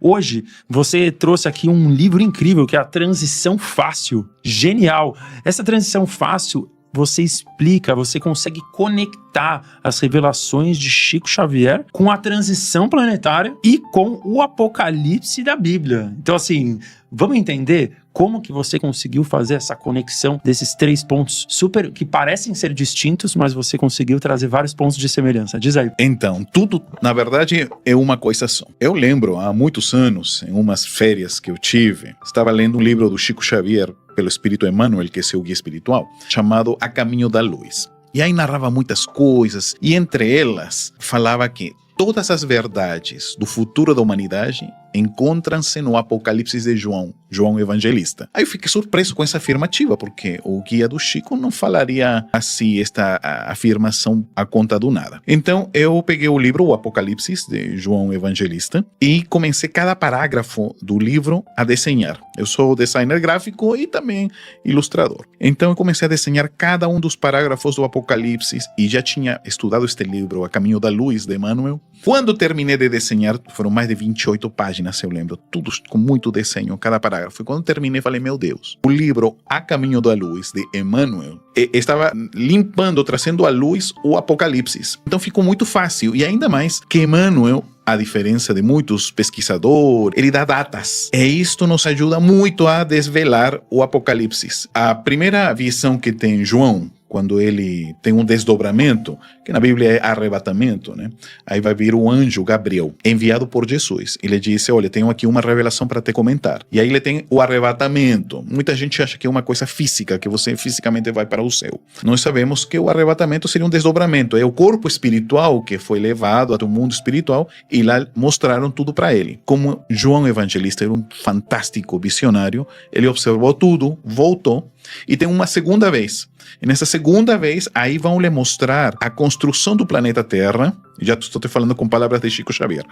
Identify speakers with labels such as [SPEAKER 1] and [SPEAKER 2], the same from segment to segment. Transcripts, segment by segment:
[SPEAKER 1] Hoje, você trouxe aqui um livro incrível, que é a Transição Fácil. Genial! Essa transição fácil, você explica, você consegue conectar as revelações de Chico Xavier com a transição planetária e com o Apocalipse da Bíblia. Então, assim, vamos entender como que você conseguiu fazer essa conexão desses 3 pontos super que parecem ser distintos, mas você conseguiu trazer vários pontos de semelhança. Diz aí.
[SPEAKER 2] Então, tudo, na verdade, é uma coisa só. Eu lembro, há muitos anos, em umas férias que eu tive, estava lendo um livro do Chico Xavier, pelo Espírito Emmanuel, que é seu guia espiritual, chamado A Caminho da Luz. E aí narrava muitas coisas, e entre elas falava que todas as verdades do futuro da humanidade encontram-se no Apocalipse de João Evangelista. Aí eu fiquei surpreso com essa afirmativa, porque o guia do Chico não falaria assim, esta afirmação a conta do nada. Então eu peguei o livro, o Apocalipse de João Evangelista, e comecei cada parágrafo do livro a desenhar. Eu sou designer gráfico e também ilustrador. Então eu comecei a desenhar cada um dos parágrafos do Apocalipse e já tinha estudado este livro, A Caminho da Luz, de Emmanuel. Quando terminei de desenhar, foram mais de 28 páginas, eu lembro, tudo com muito desenho, cada parágrafo. E quando terminei, falei, meu Deus, o livro A Caminho da Luz, de Emmanuel, estava limpando, trazendo à luz o Apocalipse. Então ficou muito fácil, e ainda mais que Emmanuel, a diferença de muitos pesquisadores, ele dá datas. E isto nos ajuda muito a desvelar o Apocalipse. A primeira visão que tem João, quando ele tem um desdobramento, que na Bíblia é arrebatamento, né? Aí vai vir o anjo Gabriel, enviado por Jesus. Ele disse, olha, tenho aqui uma revelação para te comentar. E aí ele tem o arrebatamento. Muita gente acha que é uma coisa física, que você fisicamente vai para o céu. Nós sabemos que o arrebatamento seria um desdobramento. É o corpo espiritual que foi levado até o mundo espiritual e lá mostraram tudo para ele. Como João Evangelista era um fantástico visionário, ele observou tudo, voltou, e tem uma segunda vez. E nessa segunda vez, aí vão lhe mostrar a construção do planeta Terra. Já estou te falando com palavras de Chico Xavier.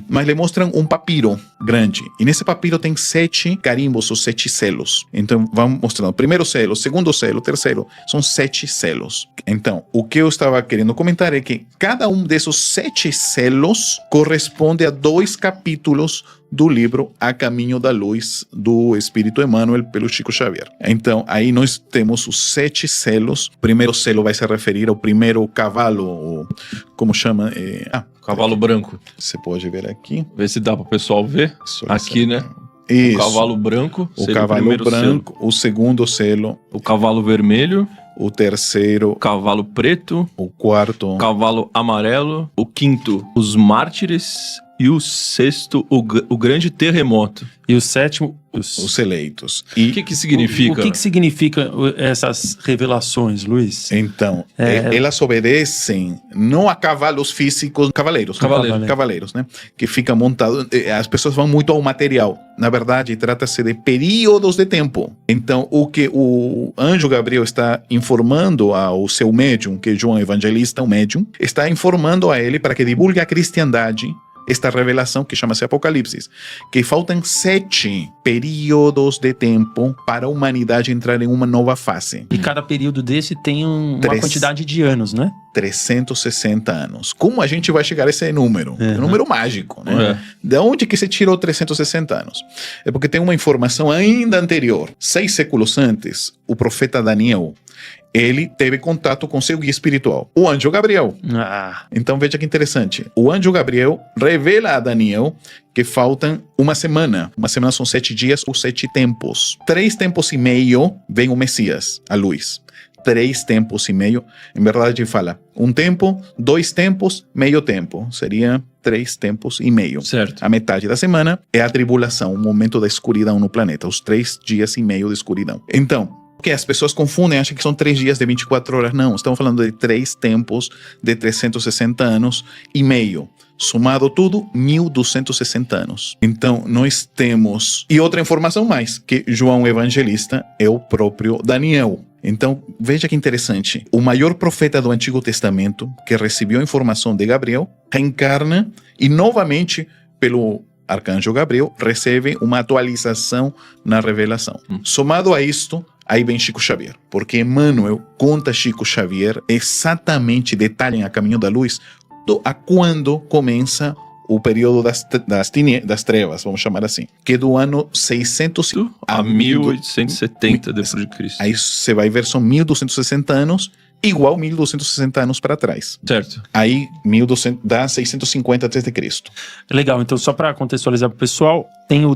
[SPEAKER 2] Mas lhe mostram um papiro grande. E nesse papiro tem 7 carimbos, ou 7 selos. Então vão mostrando o primeiro selo, o segundo selo, o terceiro. São 7 selos. Então, o que eu estava querendo comentar é que cada um desses 7 selos corresponde a 2 capítulos do livro A Caminho da Luz, do Espírito Emmanuel, pelo Chico Xavier. Então, aí nós temos os 7 selos. O primeiro selo vai se referir ao primeiro cavalo, como chama?
[SPEAKER 3] Cavalo branco.
[SPEAKER 2] Você pode ver aqui.
[SPEAKER 3] Vê se dá para o pessoal ver. Aqui, né?
[SPEAKER 2] Isso.
[SPEAKER 3] O cavalo branco.
[SPEAKER 2] O cavalo branco, o segundo selo.
[SPEAKER 3] O cavalo vermelho.
[SPEAKER 2] O terceiro.
[SPEAKER 3] O cavalo preto.
[SPEAKER 2] O quarto.
[SPEAKER 3] O cavalo amarelo. O quinto, os mártires. E o sexto, o grande terremoto.
[SPEAKER 1] E o sétimo,
[SPEAKER 2] os eleitos.
[SPEAKER 3] E o que significa?
[SPEAKER 1] O que significa essas revelações, Luiz?
[SPEAKER 2] Então, elas obedecem não a cavalos físicos, cavaleiros, né? Que fica montado. As pessoas vão muito ao material. Na verdade, trata-se de períodos de tempo. Então, o que o anjo Gabriel está informando ao seu médium, que é João Evangelista, o médium, está informando a ele para que divulgue a cristandade esta revelação que chama-se Apocalipse, que faltam 7 períodos de tempo para a humanidade entrar em uma nova fase.
[SPEAKER 1] E cada período desse tem uma quantidade de anos, né?
[SPEAKER 2] 360 anos. Como a gente vai chegar a esse número? É um número mágico, né? De onde que se tirou 360 anos? É porque tem uma informação ainda anterior. 6 séculos antes, o profeta Daniel, ele teve contato com seu guia espiritual, o anjo Gabriel. Então veja que interessante. O anjo Gabriel revela a Daniel que faltam uma semana. Uma semana são 7 dias ou 7 tempos. 3 tempos e meio vem o Messias, a luz. 3 tempos e meio. Em verdade ele fala 1 tempo, 2 tempos, meio tempo. Seria 3 tempos e meio.
[SPEAKER 3] Certo.
[SPEAKER 2] A metade da semana é a tribulação, o momento da escuridão no planeta. Os 3 dias e meio de escuridão. Então, porque as pessoas confundem, acham que são 3 dias de 24 horas. Não, estamos falando de 3 tempos de 360 anos e meio. Somado tudo, 1260 anos. Então, nós temos... E outra informação mais, que João Evangelista é o próprio Daniel. Então, veja que interessante. O maior profeta do Antigo Testamento, que recebeu a informação de Gabriel, reencarna e novamente, pelo arcanjo Gabriel, recebe uma atualização na revelação. Somado a isto, aí vem Chico Xavier, porque Emmanuel conta a Chico Xavier exatamente, detalha em A Caminho da Luz, a quando começa o período das trevas, vamos chamar assim, que é do ano 600
[SPEAKER 3] a 1870 depois de Cristo.
[SPEAKER 2] Aí você vai ver, são 1260 anos, igual 1260 anos para trás.
[SPEAKER 3] Certo.
[SPEAKER 2] Aí 1200 dá 650 a.C.
[SPEAKER 1] Legal, então só para contextualizar para o pessoal, tem o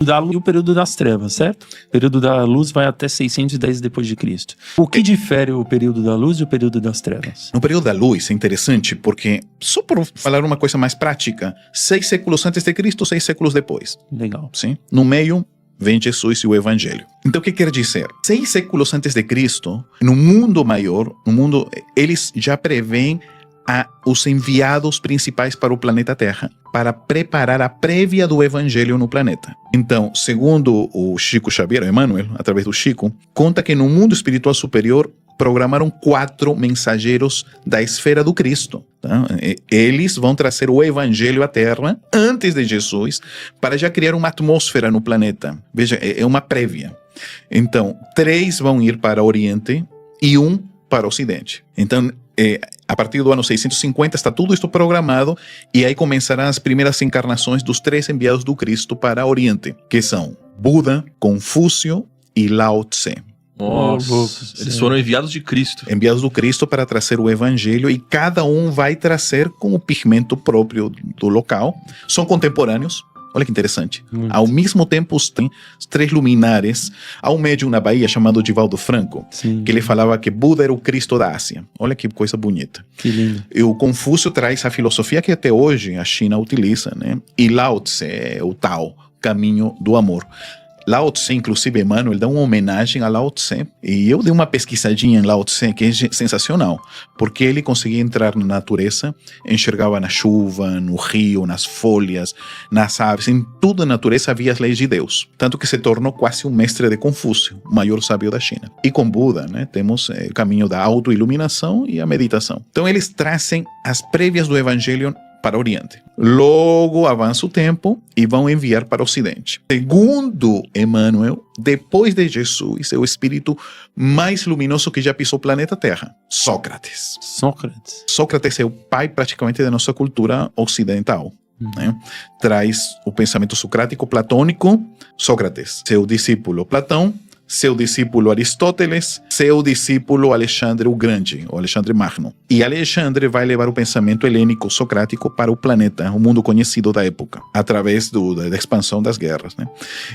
[SPEAKER 1] da luz e o período das trevas, certo? O período da luz vai até 610 depois de Cristo. O que difere o período da luz e o período das trevas?
[SPEAKER 2] No período da luz é interessante porque, só por falar uma coisa mais prática, 6 séculos antes de Cristo, 6 séculos depois.
[SPEAKER 1] Legal.
[SPEAKER 2] Sim? No meio vem Jesus e o Evangelho. Então, o que quer dizer? 6 séculos antes de Cristo, no mundo maior, eles já preveem os enviados principais para o planeta Terra, para preparar a prévia do Evangelho no planeta. Então, segundo o Chico Xavier, Emmanuel, através do Chico, conta que no mundo espiritual superior programaram 4 mensageiros da esfera do Cristo. Tá? Eles vão trazer o Evangelho à Terra antes de Jesus, para já criar uma atmosfera no planeta. Veja, é uma prévia. Então, 3 vão ir para o Oriente e 1 para o Ocidente. Então, a partir do ano 650 está tudo isto programado, e aí começarão as primeiras encarnações dos 3 enviados do Cristo para o Oriente, que são Buda, Confúcio e Lao Tse.
[SPEAKER 3] Nossa, eles foram enviados de Cristo.
[SPEAKER 2] Enviados do Cristo para trazer o Evangelho, e cada um vai trazer com o pigmento próprio do local. São contemporâneos. Olha que interessante.
[SPEAKER 1] Muito.
[SPEAKER 2] Ao mesmo tempo, tem os 3 luminares. Há um médium na Bahia chamado Divaldo Franco,
[SPEAKER 1] Sim.
[SPEAKER 2] que ele falava que Buda era o Cristo da Ásia. Olha que coisa bonita.
[SPEAKER 1] Que lindo.
[SPEAKER 2] E o Confúcio traz a filosofia que até hoje a China utiliza, né? E Lao Tse é o Tao, caminho do amor. Lao Tse, inclusive, Emmanuel dá uma homenagem a Lao Tse, e eu dei uma pesquisadinha em Lao Tse que é sensacional, porque ele conseguia entrar na natureza, enxergava na chuva, no rio, nas folhas, nas aves, em toda a natureza havia as leis de Deus, tanto que se tornou quase um mestre de Confúcio, o maior sábio da China. E com Buda, né, temos o caminho da autoiluminação e a meditação. Então eles trazem as prévias do Evangelho para o Oriente. Logo avança o tempo e vão enviar para o Ocidente. Segundo Emmanuel, depois de Jesus, é o espírito mais luminoso que já pisou o planeta Terra, Sócrates. Sócrates é o pai praticamente da nossa cultura ocidental. Né? Traz o pensamento socrático platônico. Sócrates, seu discípulo Platão, seu discípulo Aristóteles, seu discípulo Alexandre o Grande, ou Alexandre Magno. E Alexandre vai levar o pensamento helênico socrático para o planeta, o mundo conhecido da época, através da expansão das guerras. Né?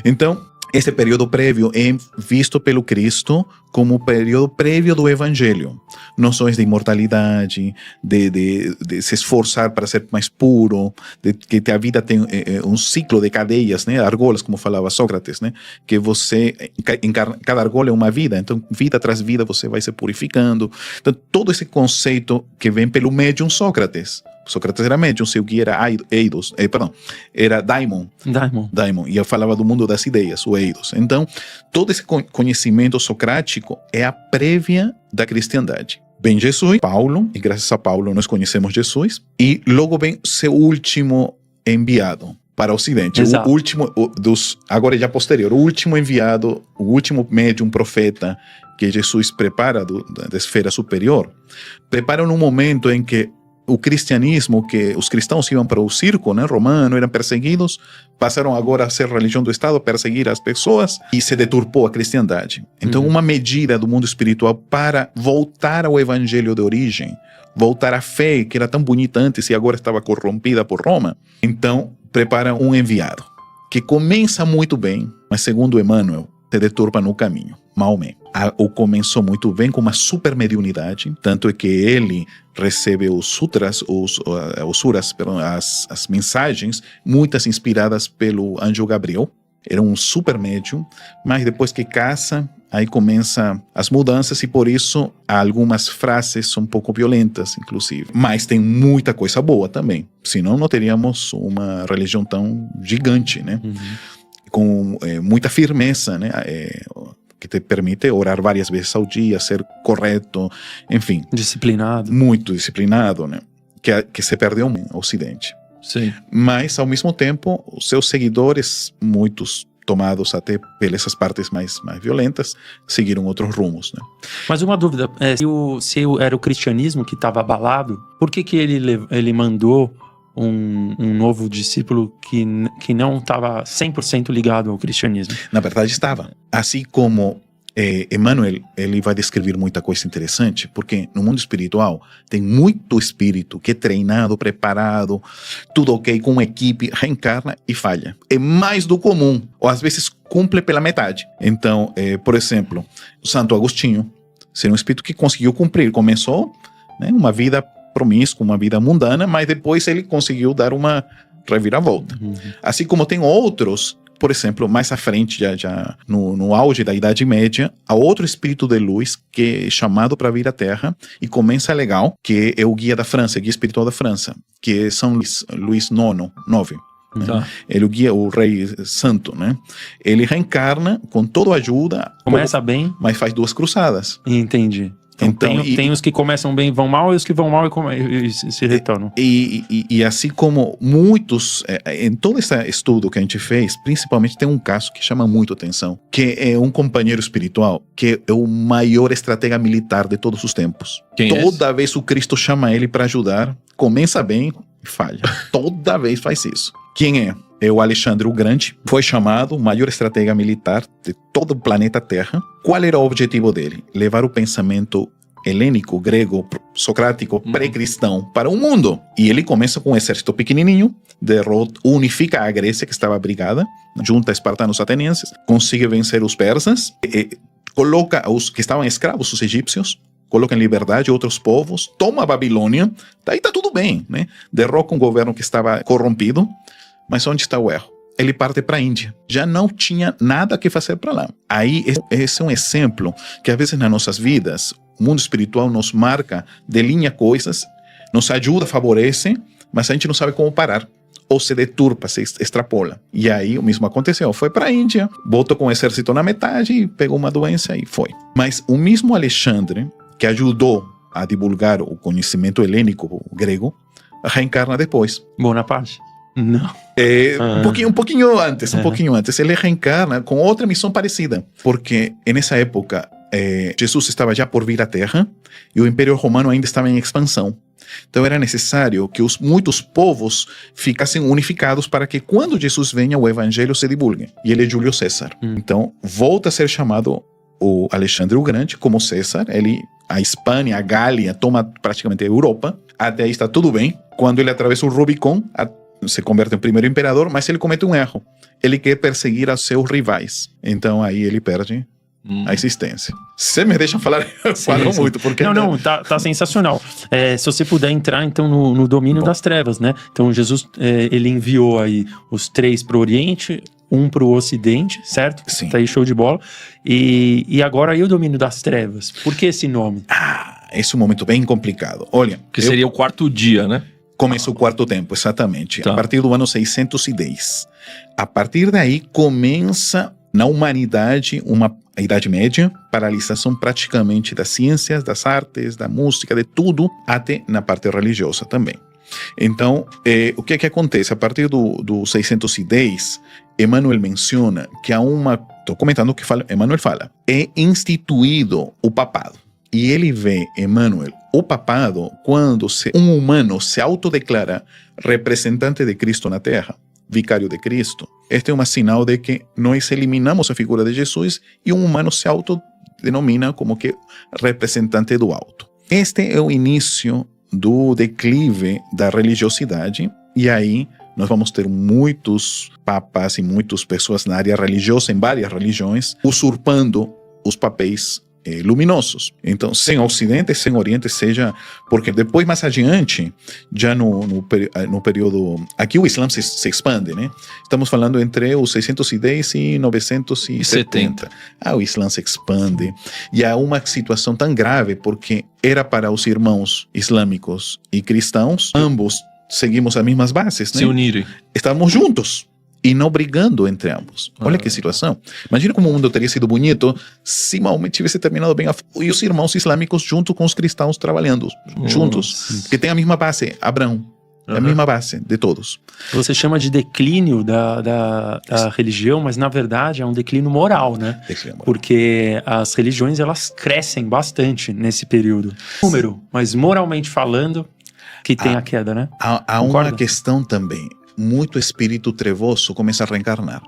[SPEAKER 2] Então, esse período prévio é visto pelo Cristo como o período prévio do Evangelho. Noções de imortalidade, de se esforçar para ser mais puro, de que a vida tem um ciclo de cadeias, né? Argolas, como falava Sócrates, né? Que você, cada argola é uma vida, então vida tras vida você vai se purificando. Então todo esse conceito que vem pelo médium Sócrates. Sócrates era médium, seu guia era Eidos, era Daimon, e eu falava do mundo das ideias, o Eidos. Então, todo esse conhecimento socrático é a prévia da cristandade. Vem Jesus, Paulo, e graças a Paulo nós conhecemos Jesus, e logo vem seu último enviado para o Ocidente. Exato. O último agora já posterior, o último enviado, o último médium profeta que Jesus prepara da esfera superior, prepara num momento em que o cristianismo, que os cristãos iam para o circo, né, romano, eram perseguidos, passaram agora a ser religião do Estado, perseguir as pessoas, e se deturpou a cristandade. Então, uma medida do mundo espiritual para voltar ao evangelho de origem, voltar à fé, que era tão bonita antes e agora estava corrompida por Roma. Então, prepara um enviado, que começa muito bem, mas segundo Emmanuel, se deturpa no caminho. Maomé. O começou muito bem com uma super mediunidade, tanto é que ele recebe os sutras, as mensagens, muitas inspiradas pelo anjo Gabriel. Era um super médium, mas depois que casa, aí começam as mudanças, e por isso algumas frases são um pouco violentas, inclusive. Mas tem muita coisa boa também, senão não teríamos uma religião tão gigante, né? Com muita firmeza, né? Que te permite orar várias vezes ao dia, ser correto, enfim.
[SPEAKER 1] Disciplinado. Muito
[SPEAKER 2] disciplinado, né? Que se perdeu no Ocidente.
[SPEAKER 3] Sim.
[SPEAKER 2] Mas, ao mesmo tempo, os seus seguidores, muitos tomados até pelas partes mais violentas, seguiram outros rumos, né?
[SPEAKER 1] Mas uma dúvida, se era o cristianismo que estava abalado, por que ele mandou um novo discípulo que não estava 100% ligado ao cristianismo.
[SPEAKER 2] Na verdade estava. Assim como Emmanuel, ele vai descrever muita coisa interessante, porque no mundo espiritual tem muito espírito que é treinado, preparado, tudo ok, com uma equipe, reencarna e falha. É mais do comum, ou às vezes cumpre pela metade. Então, por exemplo, o Santo Agostinho, ser um espírito que conseguiu cumprir, começou, né, uma vida promíscua, uma vida mundana, mas depois ele conseguiu dar uma reviravolta. Assim como tem outros, por exemplo, mais à frente, já no auge da Idade Média, há outro espírito de luz que é chamado para vir à Terra e começa legal, que é o guia da França, guia espiritual da França, que é São Luís IX. Né?
[SPEAKER 3] Tá.
[SPEAKER 2] Ele o guia, o rei santo, né? Ele reencarna com toda a ajuda.
[SPEAKER 1] Começa bem.
[SPEAKER 2] Mas faz 2 cruzadas.
[SPEAKER 1] Entendi. Então, tem os que começam bem e vão mal, e os que vão mal e se retornam.
[SPEAKER 2] E assim como muitos, em todo esse estudo que a gente fez, principalmente tem um caso que chama muito atenção, que é um companheiro espiritual, que é o maior estratega militar de todos os tempos.
[SPEAKER 3] Quem é
[SPEAKER 2] Toda vez o Cristo chama ele para ajudar, começa bem e falha. Toda vez faz isso. Quem é? É o Alexandre o Grande, foi chamado o maior estratega militar de todo o planeta Terra. Qual era o objetivo dele? Levar o pensamento helênico, grego, socrático, pré-cristão para o mundo. E ele começa com um exército pequenininho, unifica a Grécia, que estava brigada, junta espartanos atenienses, consegue vencer os persas, coloca os que estavam escravos, os egípcios, coloca em liberdade outros povos, toma a Babilônia, daí tá tudo bem, né? Derroca um governo que estava corrompido. Mas onde está o erro? Ele parte para a Índia. Já não tinha nada que fazer para lá. Aí, esse é um exemplo que às vezes nas nossas vidas, o mundo espiritual nos marca, delinha coisas, nos ajuda, favorece, mas a gente não sabe como parar. Ou se deturpa, se extrapola. E aí o mesmo aconteceu. Foi para a Índia, voltou com o exército na metade, pegou uma doença e foi. Mas o mesmo Alexandre, que ajudou a divulgar o conhecimento helênico, o grego, reencarna depois.
[SPEAKER 1] Bonaparte? Não.
[SPEAKER 2] Um pouquinho antes. Ele reencarna com outra missão parecida. Porque nessa época, Jesus estava já por vir à Terra e o Império Romano ainda estava em expansão. Então era necessário que muitos povos ficassem unificados para que quando Jesus venha, o Evangelho se divulgue. E ele é Júlio César. Então volta a ser chamado o Alexandre o Grande como César. A Espanha, a Gália, toma praticamente a Europa. Até aí está tudo bem. Quando ele atravessa o Rubicon, se converte em primeiro imperador, mas ele comete um erro. Ele quer perseguir os seus rivais. Então aí ele perde a existência. Você me deixa falar? Eu falo muito. Porque
[SPEAKER 1] tá sensacional. Se você puder entrar então no domínio das trevas, né? Então Jesus, ele enviou aí os 3 para o Oriente, um para o Ocidente, certo?
[SPEAKER 2] Sim.
[SPEAKER 1] Tá aí, show de bola. E agora aí o domínio das trevas. Por que esse nome?
[SPEAKER 2] Esse é um momento bem complicado. Olha,
[SPEAKER 3] que seria o 4º dia, né?
[SPEAKER 2] Começa o 4º tempo, exatamente.
[SPEAKER 3] Tá.
[SPEAKER 2] A partir do ano 610. A partir daí começa na humanidade a Idade Média, paralisação praticamente das ciências, das artes, da música, de tudo, até na parte religiosa também. Então, o que acontece? A partir do 610, Emmanuel menciona que há estou comentando o que Emmanuel fala, é instituído o papado. E ele vê, Emmanuel, o papado quando um humano se autodeclara representante de Cristo na Terra, vicário de Cristo. Este é um sinal de que nós eliminamos a figura de Jesus e um humano se autodenomina como que representante do alto. Este é o início do declive da religiosidade, e aí nós vamos ter muitos papas e muitas pessoas na área religiosa, em várias religiões, usurpando os papéis luminosos. Então, sem Ocidente, sem Oriente, seja... Porque depois, mais adiante, já no período... Aqui o Islã se expande, né? Estamos falando entre os 610 e 970. O Islã se expande. E há uma situação tão grave, porque era para os irmãos islâmicos e cristãos, ambos seguimos as mesmas bases, né?
[SPEAKER 3] Se unirem.
[SPEAKER 2] Estávamos juntos. E não brigando entre ambos. Olha que situação. Imagina como o mundo teria sido bonito se Maomé tivesse terminado bem. E os irmãos islâmicos junto com os cristãos trabalhando juntos. Que tem a mesma base, Abraão. É a mesma base de todos.
[SPEAKER 1] Você chama de declínio da religião, mas na verdade é um declínio moral, né? Porque as religiões, elas crescem bastante nesse período. Número, mas moralmente falando... que tem a queda, né?
[SPEAKER 2] Há
[SPEAKER 1] Concorda?
[SPEAKER 2] uma questão também. Muito espírito trevoso começa a reencarnar.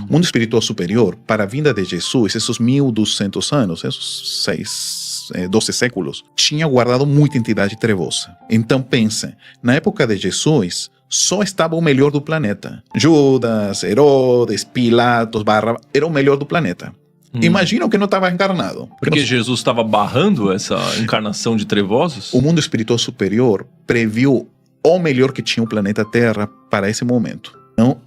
[SPEAKER 2] O mundo espiritual superior, para a vinda de Jesus, esses 1200 anos, esses 12 séculos, tinha guardado muita entidade trevosa. Então pense, na época de Jesus, só estava o melhor do planeta. Judas, Herodes, Pilatos, Barrabás, era o melhor do planeta. Imagina o que não estava encarnado.
[SPEAKER 3] Porque Jesus estava barrando essa encarnação de trevosos?
[SPEAKER 2] O mundo espiritual superior previu o melhor que tinha o planeta Terra para esse momento. Não,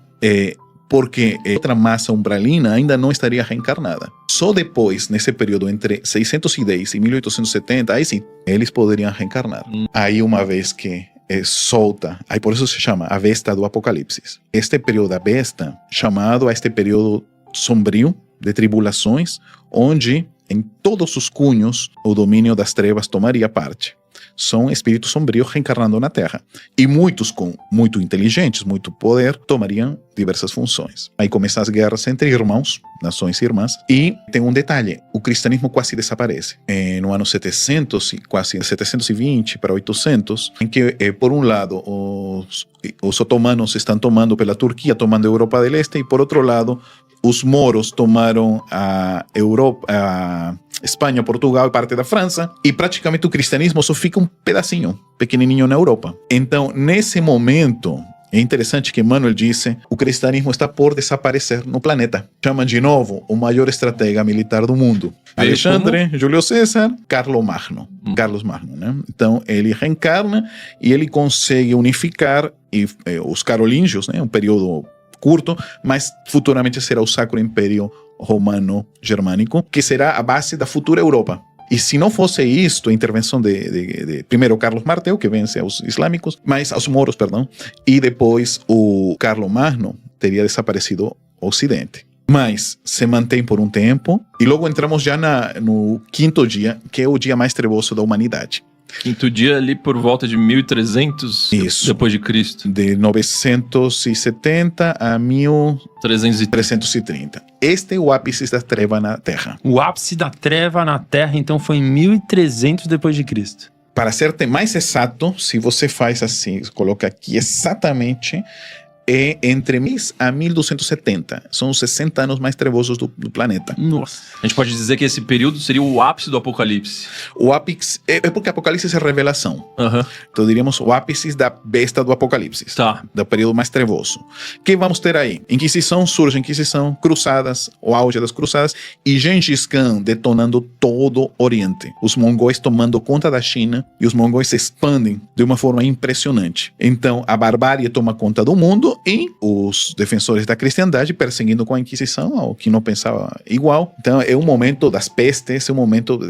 [SPEAKER 2] porque outra massa umbralina ainda não estaria reencarnada. Só depois, nesse período entre 610 e 1870, aí sim, eles poderiam reencarnar. Aí uma vez que solta, aí por isso se chama a besta do Apocalipse. Este período da besta, chamado a este período sombrio de tribulações, onde em todos os cunhos o domínio das trevas tomaria parte. São espíritos sombrios reencarnando na Terra. E muitos com muito inteligentes, muito poder, tomariam diversas funções. Aí começam as guerras entre irmãos, nações irmãs. E tem um detalhe, o cristianismo quase desaparece. No ano 700, quase 720 para 800, em que, por um lado, os otomanos estão tomando pela Turquia, tomando a Europa do Leste, e por outro lado, os moros tomaram a Europa, a Espanha, Portugal e parte da França, e praticamente o cristianismo só fica um pedacinho, pequenininho na Europa. Então, nesse momento, é interessante que Emmanuel disse, o cristianismo está por desaparecer no planeta. Chama de novo o maior estratega militar do mundo. Alexandre, Júlio César, Carlos Magno, né? Então, ele reencarna e ele consegue unificar os carolíngios, né? Um período curto, mas futuramente será o Sacro Império Romano Germânico, que será a base da futura Europa. E se não fosse isto, a intervenção de primeiro Carlos Martel, que vence aos islâmicos, mas aos moros, perdão, e depois o Carlos Magno, teria desaparecido o Ocidente. Mas se mantém por um tempo, e logo entramos já no quinto dia, que é o dia mais trevoso da humanidade.
[SPEAKER 3] Quinto dia ali por volta de 1300 depois de Cristo.
[SPEAKER 2] De 970 a 1330. Este é o ápice da treva na Terra.
[SPEAKER 1] O ápice da treva na Terra, então, foi em 1300 depois de Cristo.
[SPEAKER 2] Para ser mais exato, se você faz assim, coloca aqui exatamente, é entre 1000 a 1270. São os 60 anos mais trevosos do planeta.
[SPEAKER 1] Nossa.
[SPEAKER 3] A gente pode dizer que esse período seria o ápice do Apocalipse.
[SPEAKER 2] O ápice é porque Apocalipse é revelação. Então diríamos o ápice da besta do Apocalipse.
[SPEAKER 3] Tá.
[SPEAKER 2] Do período mais trevoso. O que vamos ter aí? Inquisição, surge a Inquisição, cruzadas, o auge das cruzadas, e Gengis Khan detonando todo o Oriente. Os mongóis tomando conta da China, e os mongóis se expandem de uma forma impressionante. Então a barbárie toma conta do mundo, e os defensores da cristandade perseguindo com a Inquisição ao que não pensava igual. Então é um momento das pestes, é um momento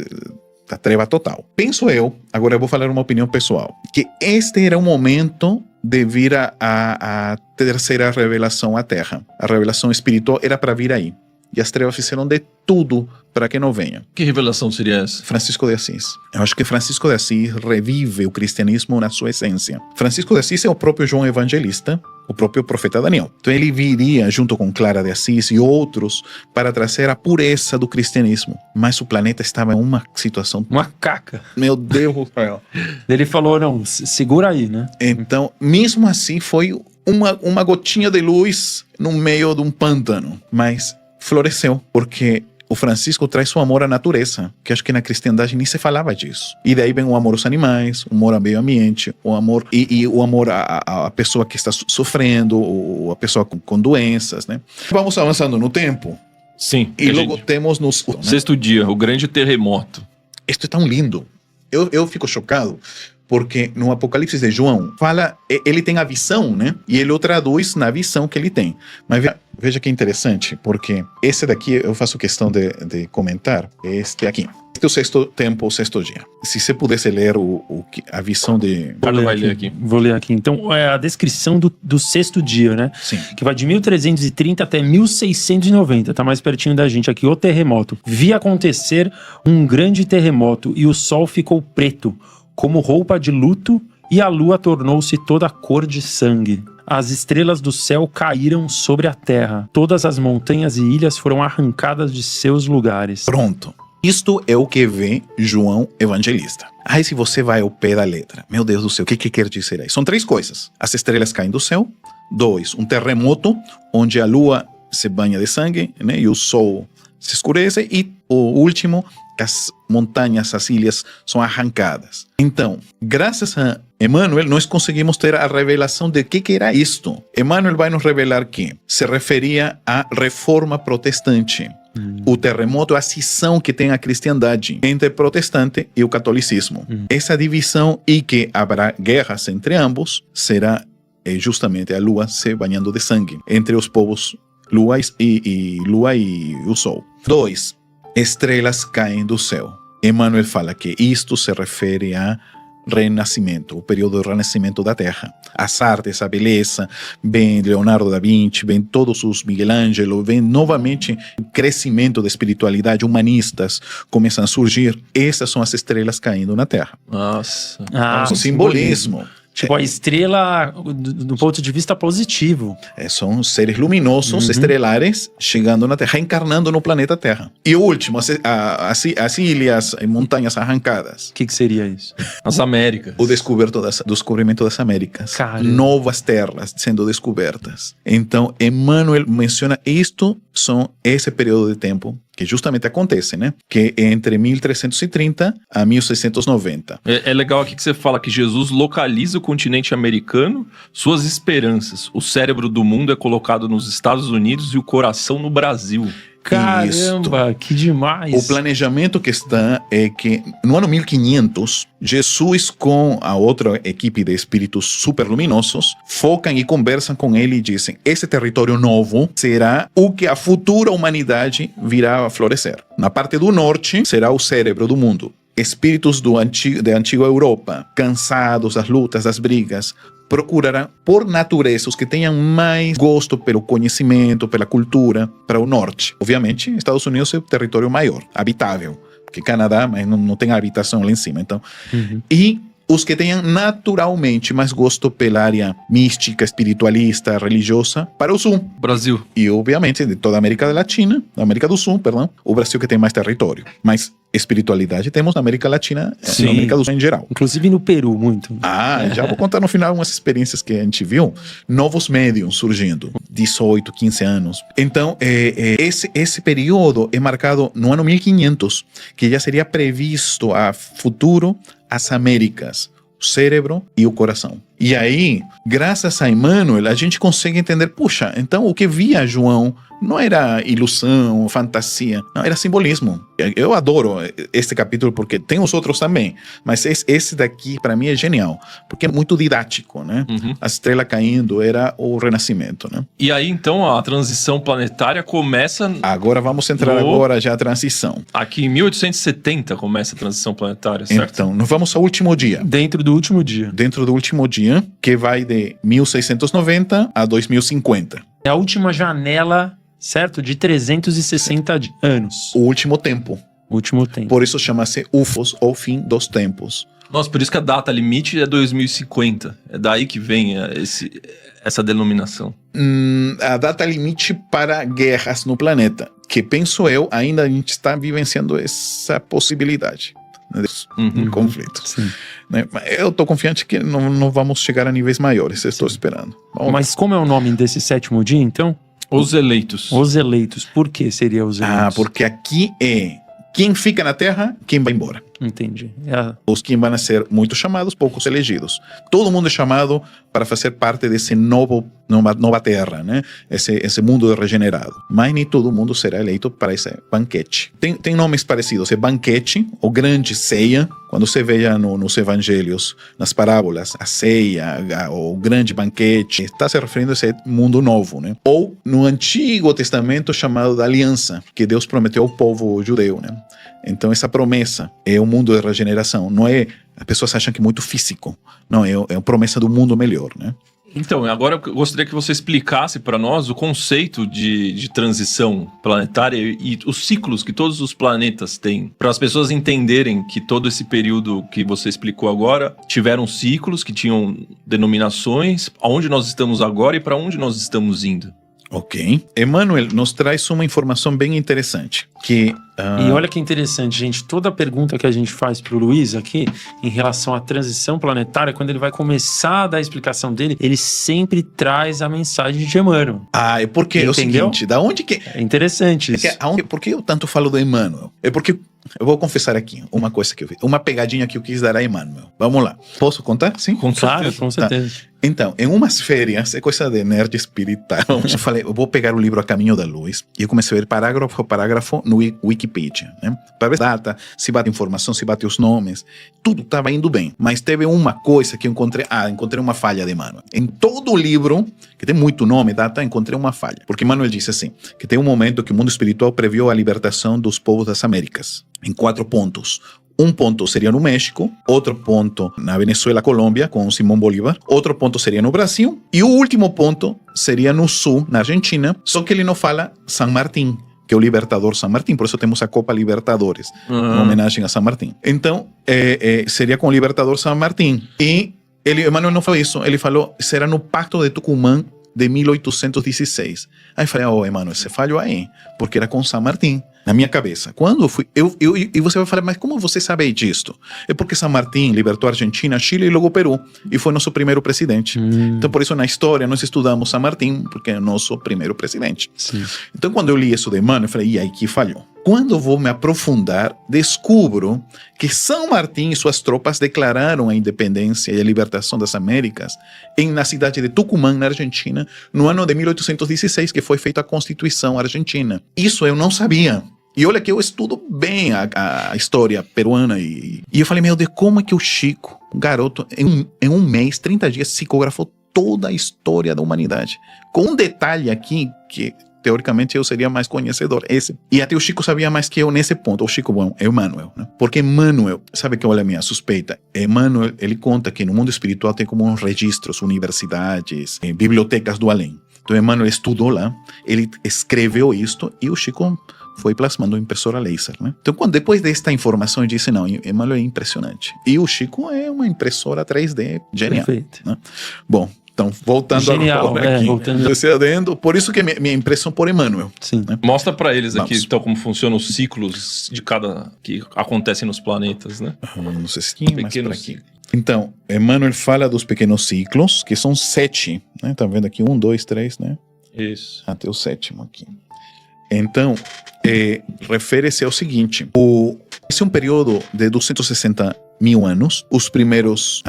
[SPEAKER 2] da treva total. Penso eu, agora eu vou falar uma opinião pessoal, que este era o momento de vir a terceira revelação à Terra. A revelação espiritual era para vir aí. E as trevas fizeram de tudo para que não venha.
[SPEAKER 3] Que revelação seria essa?
[SPEAKER 2] Francisco de Assis. Eu acho que Francisco de Assis revive o cristianismo na sua essência. Francisco de Assis é o próprio João Evangelista, o próprio profeta Daniel. Então ele viria junto com Clara de Assis e outros para trazer a pureza do cristianismo. Mas o planeta estava em uma situação...
[SPEAKER 1] Uma caca.
[SPEAKER 2] Meu Deus do céu.
[SPEAKER 1] Ele falou, não, segura aí, né?
[SPEAKER 2] Então, mesmo assim, foi uma gotinha de luz no meio de um pântano. Mas floresceu, porque o Francisco traz o amor à natureza, que acho que na cristandade nem se falava disso. E daí vem o amor aos animais, o amor ao meio ambiente, o amor e o amor à pessoa que está sofrendo, ou a pessoa com doenças, né? Vamos avançando no tempo.
[SPEAKER 3] Sim.
[SPEAKER 2] E logo temos nos...
[SPEAKER 3] Sexto dia, o grande terremoto.
[SPEAKER 2] Isto é tão lindo. Eu fico chocado, porque no Apocalipse de João, ele tem a visão, né? E ele o traduz na visão que ele tem. Mas veja que interessante, porque esse daqui eu faço questão de comentar, este aqui. Este é o sexto tempo, o sexto dia. Se você pudesse ler a visão de...
[SPEAKER 3] Carlos vai ler aqui.
[SPEAKER 1] Vou ler aqui. Então, é a descrição do sexto dia, né?
[SPEAKER 2] Sim.
[SPEAKER 1] Que vai de 1330 até 1690. Tá mais pertinho da gente aqui. O terremoto. Vi acontecer um grande terremoto e o sol ficou preto, como roupa de luto, e a lua tornou-se toda cor de sangue. As estrelas do céu caíram sobre a terra. Todas as montanhas e ilhas foram arrancadas de seus lugares.
[SPEAKER 2] Pronto. Isto é o que vê João Evangelista. Aí se você vai ao pé da letra, meu Deus do céu, o que quer dizer aí? São 3 coisas. As estrelas caem do céu. 2, um terremoto, onde a lua se banha de sangue, né, e o sol se escurece. E o último, que as montanhas, as ilhas são arrancadas. Então, graças a Emmanuel, nós conseguimos ter a revelação de que era isto. Emmanuel vai nos revelar que se referia à reforma protestante. O terremoto é a cisão que tem a cristandade entre o protestante e o catolicismo. Essa divisão e que haverá guerras entre ambos será justamente a lua se banhando de sangue entre os povos lua e o sol. 2, estrelas caem do céu. Emmanuel fala que isto se refere a renascimento, o período do renascimento da Terra. As artes, a beleza, vem Leonardo da Vinci, vem todos os Miguel Ângelo, vem novamente o crescimento da espiritualidade, humanistas começam a surgir. Essas são as estrelas caindo na Terra.
[SPEAKER 3] Nossa.
[SPEAKER 2] Um simbolismo.
[SPEAKER 1] Tipo, a estrela do ponto de vista positivo.
[SPEAKER 2] São seres luminosos, estrelares, chegando na Terra, reencarnando no planeta Terra. E o último, as ilhas e montanhas arrancadas.
[SPEAKER 1] O que seria isso?
[SPEAKER 3] As Américas.
[SPEAKER 2] O descobrimento das Américas.
[SPEAKER 1] Caramba.
[SPEAKER 2] Novas terras sendo descobertas. Então, Emmanuel menciona isto, esse período de tempo que justamente acontece, né? Que é entre 1330 a 1690.
[SPEAKER 3] É legal aqui que você fala que Jesus localiza o continente americano, suas esperanças. O cérebro do mundo é colocado nos Estados Unidos e o coração no Brasil.
[SPEAKER 1] Caramba, que demais.
[SPEAKER 2] O planejamento que está é que no ano 1500, Jesus com a outra equipe de espíritos superluminosos focam e conversam com ele e dizem: esse território novo será o que a futura humanidade virá a florescer. Na parte do norte será o cérebro do mundo. Espíritos da antiga Europa, cansados das lutas, das brigas, procurarão, por natureza, os que tenham mais gosto pelo conhecimento, pela cultura, para o norte. Obviamente, Estados Unidos é o território maior, habitável, porque Canadá, mas não tem habitação lá em cima. Então, e os que tenham naturalmente mais gosto pela área mística, espiritualista, religiosa, para o sul.
[SPEAKER 3] Brasil.
[SPEAKER 2] E, obviamente, de toda a América Latina, da América do Sul, perdão, o Brasil que tem mais território. Mas espiritualidade temos na América Latina,
[SPEAKER 1] Sim.
[SPEAKER 2] na América do Sul em geral.
[SPEAKER 1] Inclusive no Peru, muito.
[SPEAKER 2] Já vou contar no final umas experiências que a gente viu. Novos médiums surgindo, 18, 15 anos. Então, esse período é marcado no ano 1500, que já seria previsto a futuro as Américas, o cérebro e o coração. E aí, graças a Emmanuel, a gente consegue entender, puxa, então o que via João não era ilusão, fantasia, não, era simbolismo. Eu adoro este capítulo porque tem os outros também, mas esse daqui para mim é genial, porque é muito didático, né? A estrela caindo era o renascimento, né?
[SPEAKER 3] E aí então a transição planetária começa...
[SPEAKER 2] Agora vamos entrar agora já a transição.
[SPEAKER 3] Aqui em 1870 começa a transição planetária, certo?
[SPEAKER 2] Então, nós vamos ao último dia.
[SPEAKER 1] Dentro do último dia.
[SPEAKER 2] Dentro do último dia, que vai de 1690 a 2050.
[SPEAKER 1] É a última janela, certo? De 360 anos.
[SPEAKER 2] O último tempo.
[SPEAKER 1] Último tempo.
[SPEAKER 2] Por isso chama-se UFOS, ou fim dos tempos.
[SPEAKER 3] Nossa, por isso que a data limite é 2050. É daí que vem essa denominação.
[SPEAKER 2] A data limite para guerras no planeta, que penso eu, ainda a gente está vivenciando essa possibilidade. Conflito.
[SPEAKER 1] Sim.
[SPEAKER 2] Né? Eu estou confiante que não vamos chegar a níveis maiores, estou esperando.
[SPEAKER 1] Mas como é o nome desse sétimo dia, então?
[SPEAKER 3] Os eleitos.
[SPEAKER 1] Os eleitos. Por que seria os eleitos?
[SPEAKER 2] Porque aqui é quem fica na Terra, quem vai embora.
[SPEAKER 1] Entendi.
[SPEAKER 2] Os que vão ser muito chamados, poucos elegidos. Todo mundo é chamado para fazer parte desse nova terra, né? Esse mundo regenerado. Mas nem todo mundo será eleito para esse banquete. Tem nomes parecidos. É banquete, ou grande ceia. Quando você veja nos evangelhos, nas parábolas, a ceia, o grande banquete, está se referindo a esse mundo novo, né? Ou no Antigo Testamento chamado da aliança, que Deus prometeu ao povo judeu, né? Então essa promessa é o mundo de regeneração. Não é, as pessoas acham que é muito físico. Não, é a promessa do mundo melhor, né?
[SPEAKER 3] Então, agora eu gostaria que você explicasse para nós o conceito de transição planetária e os ciclos que todos os planetas têm, para as pessoas entenderem que todo esse período que você explicou agora tiveram ciclos que tinham denominações, aonde nós estamos agora e para onde nós estamos indo.
[SPEAKER 2] Ok. Emmanuel nos traz uma informação bem interessante. Que,
[SPEAKER 1] E olha que interessante, gente. Toda pergunta que a gente faz pro Luiz aqui, em relação à transição planetária, quando ele vai começar a dar a explicação dele, ele sempre traz a mensagem de Emmanuel.
[SPEAKER 2] é porque é o
[SPEAKER 1] Entendeu?
[SPEAKER 2] seguinte, da onde que...
[SPEAKER 1] É interessante isso.
[SPEAKER 2] Por que eu tanto falo do Emmanuel? É porque, eu vou confessar aqui, uma coisa que eu fiz, uma pegadinha que eu quis dar a Emmanuel. Vamos lá. Posso contar? Sim?
[SPEAKER 1] Claro, com certeza.
[SPEAKER 2] Então, em umas férias, é coisa de nerd espiritual, eu falei, eu vou pegar o livro A Caminho da Luz, e eu comecei a ver parágrafo a parágrafo no Wikipedia, né? Para ver data, se bate informação, se bate os nomes, tudo estava indo bem. Mas teve uma coisa que eu encontrei, encontrei uma falha de Emmanuel. Em todo o livro, que tem muito nome, data, encontrei uma falha. Porque Emmanuel disse assim, que tem um momento que o mundo espiritual previu a libertação dos povos das Américas, em 4 pontos. Um ponto seria no México, outro ponto na Venezuela, Colômbia, com Simão Bolívar, outro ponto seria no Brasil, e o último ponto seria no Sul, na Argentina, só que ele não fala San Martín, que é o libertador San Martín, por isso temos a Copa Libertadores, uma homenagem a San Martín. Então, seria com o libertador San Martín. E Emmanuel não falou isso, ele falou, será no Pacto de Tucumã de 1816. Aí eu falei, Emmanuel, você falhou aí, porque era com San Martín. Na minha cabeça. Quando eu fui... e você vai falar, mas como você sabe disto? É porque San Martín libertou a Argentina, Chile e logo o Peru. E foi nosso primeiro presidente. Então, por isso, na história, nós estudamos San Martín, porque é nosso primeiro presidente.
[SPEAKER 1] Sim.
[SPEAKER 2] Então, quando eu li isso de Emmanuel, eu falei, e aí que falhou? Quando eu vou me aprofundar, descubro que São Martín e suas tropas declararam a independência e a libertação das Américas na cidade de Tucumã, na Argentina, no ano de 1816, que foi feita a Constituição Argentina. Isso eu não sabia. E olha que eu estudo bem a história peruana. E eu falei, meu Deus, como é que o Chico, um garoto, em um mês, 30 dias, psicografou toda a história da humanidade? Com um detalhe aqui que... teoricamente eu seria mais conhecedor, esse. E até o Chico sabia mais que eu nesse ponto. O Chico, bom, é Emmanuel, né? Porque Emmanuel, sabe que olha a minha suspeita? Emmanuel, ele conta que no mundo espiritual tem como uns registros, universidades, bibliotecas do além. Então Emmanuel estudou lá, ele escreveu isto e o Chico foi plasmando impressora laser, né? Então, depois desta informação, eu disse, não, Emmanuel é impressionante. E o Chico é uma impressora 3D genial.
[SPEAKER 1] Perfeito.
[SPEAKER 2] Né? Bom, então, voltando
[SPEAKER 1] Genial,
[SPEAKER 2] agora aqui,
[SPEAKER 1] voltando.
[SPEAKER 2] esse adendo, por isso que minha impressão por Emmanuel.
[SPEAKER 1] Sim.
[SPEAKER 2] Né?
[SPEAKER 3] Mostra pra eles aqui,
[SPEAKER 2] Vamos.
[SPEAKER 3] então, como funcionam os ciclos de cada... que acontecem nos planetas, né?
[SPEAKER 2] Não sei se tinha mais por
[SPEAKER 3] Pequenos
[SPEAKER 2] aqui. Então, Emmanuel fala dos pequenos ciclos, que são 7, né? Tá vendo aqui? 1, 2, 3, né?
[SPEAKER 3] Isso.
[SPEAKER 2] Até o 7º aqui. Então, refere-se ao seguinte: esse é um período de 260 mil anos. Os primeiros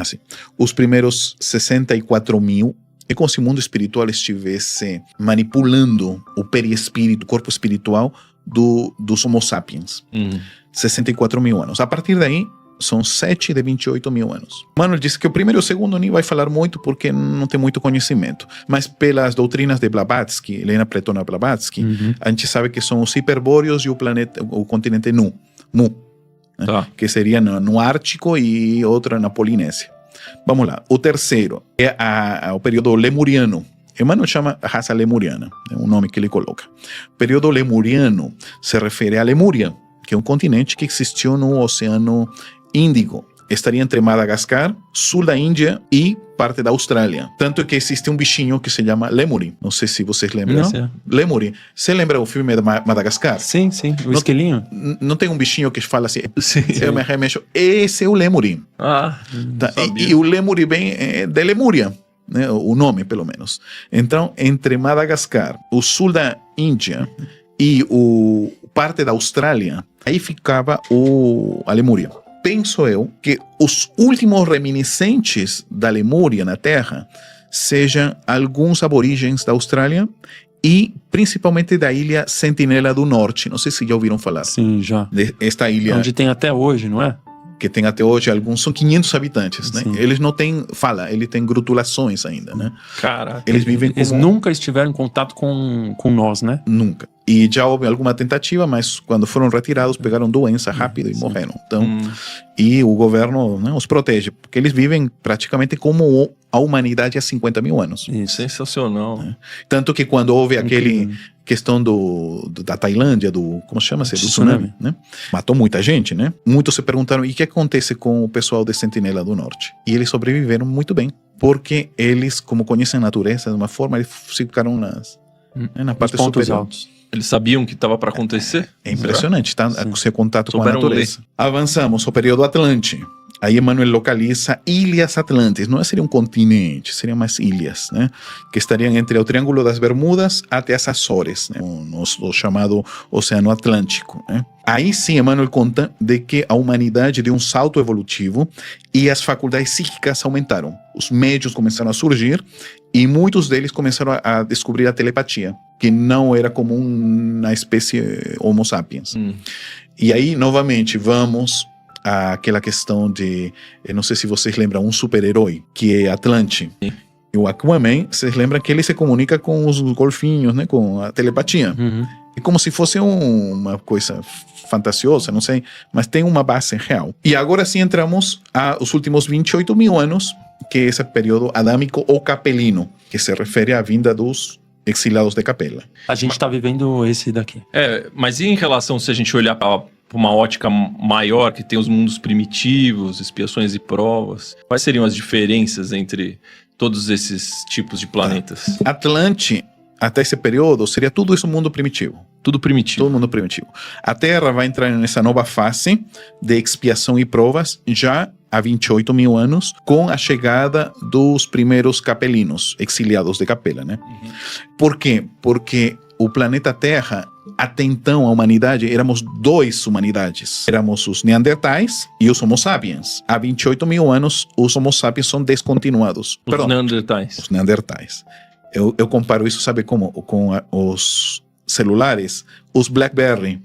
[SPEAKER 2] 64 mil é como se o mundo espiritual estivesse manipulando o perispírito, o corpo espiritual dos Homo sapiens. 64 mil anos. A partir daí, são 7 de 28 mil anos. Emmanuel disse que o primeiro e o segundo nem vai falar muito porque não tem muito conhecimento. Mas pelas doutrinas de Blavatsky, Helena Pretona Blavatsky, a gente sabe que são os hiperbóreos e o continente Mu, né?
[SPEAKER 3] Tá.
[SPEAKER 2] Que seria no Ártico e outra na Polinésia. Vamos lá. O terceiro é o período lemuriano. Emmanuel chama a raça lemuriana, é um nome que ele coloca. O período lemuriano se refere à Lemúria, que é um continente que existiu no Oceano Índico. Estaria entre Madagascar, sul da Índia e parte da Austrália. Tanto que existe um bichinho que se chama Lemuri. Não sei se vocês lembram.
[SPEAKER 1] Não.
[SPEAKER 2] Lemuri. Você lembra o filme de Madagascar?
[SPEAKER 1] Sim, o esquilinho.
[SPEAKER 2] Não tem um bichinho que fala assim,
[SPEAKER 1] Sim.
[SPEAKER 2] eu me remexo. Esse é o Lemuri.
[SPEAKER 3] Ah,
[SPEAKER 2] Tá? E o Lemuri vem de Lemúria, né? O nome pelo menos. Então, entre Madagascar, o sul da Índia e parte da Austrália, aí ficava a Lemúria. Penso eu que os últimos reminiscentes da Lemúria na Terra sejam alguns aborígenes da Austrália e principalmente da ilha Sentinela do Norte. Não sei se já ouviram falar.
[SPEAKER 1] Sim, já.
[SPEAKER 2] Esta ilha
[SPEAKER 1] Onde tem até hoje, não é?
[SPEAKER 2] que tem até hoje são 500 habitantes, né?
[SPEAKER 1] Sim.
[SPEAKER 2] Eles não têm fala, ele tem grutulações ainda, né?
[SPEAKER 3] Caraca.
[SPEAKER 2] Eles vivem
[SPEAKER 1] Eles
[SPEAKER 2] como...
[SPEAKER 1] nunca estiveram em contato com nós, né?
[SPEAKER 2] Nunca. E já houve alguma tentativa, mas quando foram retirados, pegaram doença rápido e morreram. Então, e o governo, né, os protege, porque eles vivem praticamente como a humanidade há 50 mil anos.
[SPEAKER 1] Isso.
[SPEAKER 3] Sensacional.
[SPEAKER 2] Tanto que quando houve aquele
[SPEAKER 1] Incrível.
[SPEAKER 2] questão da Tailândia, como chama-se? Do
[SPEAKER 1] Tsunami.
[SPEAKER 2] tsunami, né? Matou muita gente, né? Muitos se perguntaram, e o que acontece com o pessoal de Sentinela do Norte? E eles sobreviveram muito bem, porque eles, como conhecem a natureza de uma forma, eles ficaram Na parte
[SPEAKER 1] pontos
[SPEAKER 2] superior.
[SPEAKER 1] altos.
[SPEAKER 3] Eles sabiam que estava para acontecer?
[SPEAKER 2] É impressionante, tá? O seu contato com a
[SPEAKER 3] Souberam
[SPEAKER 2] natureza. Avançamos ao período Atlante. Aí Emmanuel localiza Ilhas Atlantes. Não seria um continente, seriam mais ilhas, né? Que estariam entre o Triângulo das Bermudas até as Açores, né? O chamado Oceano Atlântico, né? Aí sim, Emmanuel conta de que a humanidade deu um salto evolutivo e as faculdades psíquicas aumentaram. Os médios começaram a surgir e muitos deles começaram a descobrir a telepatia, que não era comum na espécie Homo sapiens. E aí, novamente, vamos àquela questão de, eu não sei se vocês lembram, um super-herói, que é Atlante.
[SPEAKER 3] Sim.
[SPEAKER 2] E o Aquaman, vocês lembram que ele se comunica com os golfinhos, né, com a telepatia. É como se fosse uma coisa fantasiosa, não sei, mas tem uma base real. E agora sim entramos aos últimos 28 mil anos, que é esse período adâmico ou capelino, que se refere à vinda dos exilados de Capela.
[SPEAKER 1] A gente tá vivendo esse daqui.
[SPEAKER 3] Mas e em relação, se a gente olhar para uma ótica maior, que tem os mundos primitivos, expiações e provas, quais seriam as diferenças entre todos esses tipos de planetas?
[SPEAKER 2] Atlante, até esse período, seria tudo isso mundo primitivo.
[SPEAKER 3] Tudo primitivo.
[SPEAKER 2] Todo mundo primitivo. A Terra vai entrar nessa nova fase de expiação e provas já há 28 mil anos, com a chegada dos primeiros capelinos, exiliados de Capela, né? Por quê? Porque o planeta Terra, até então, a humanidade, éramos duas humanidades. Éramos os Neandertais e os Homo sapiens. Há 28 mil anos, os Homo sapiens são descontinuados.
[SPEAKER 3] Os Neandertais.
[SPEAKER 2] Os Neandertais. Eu comparo isso, sabe como? Com os celulares, os BlackBerry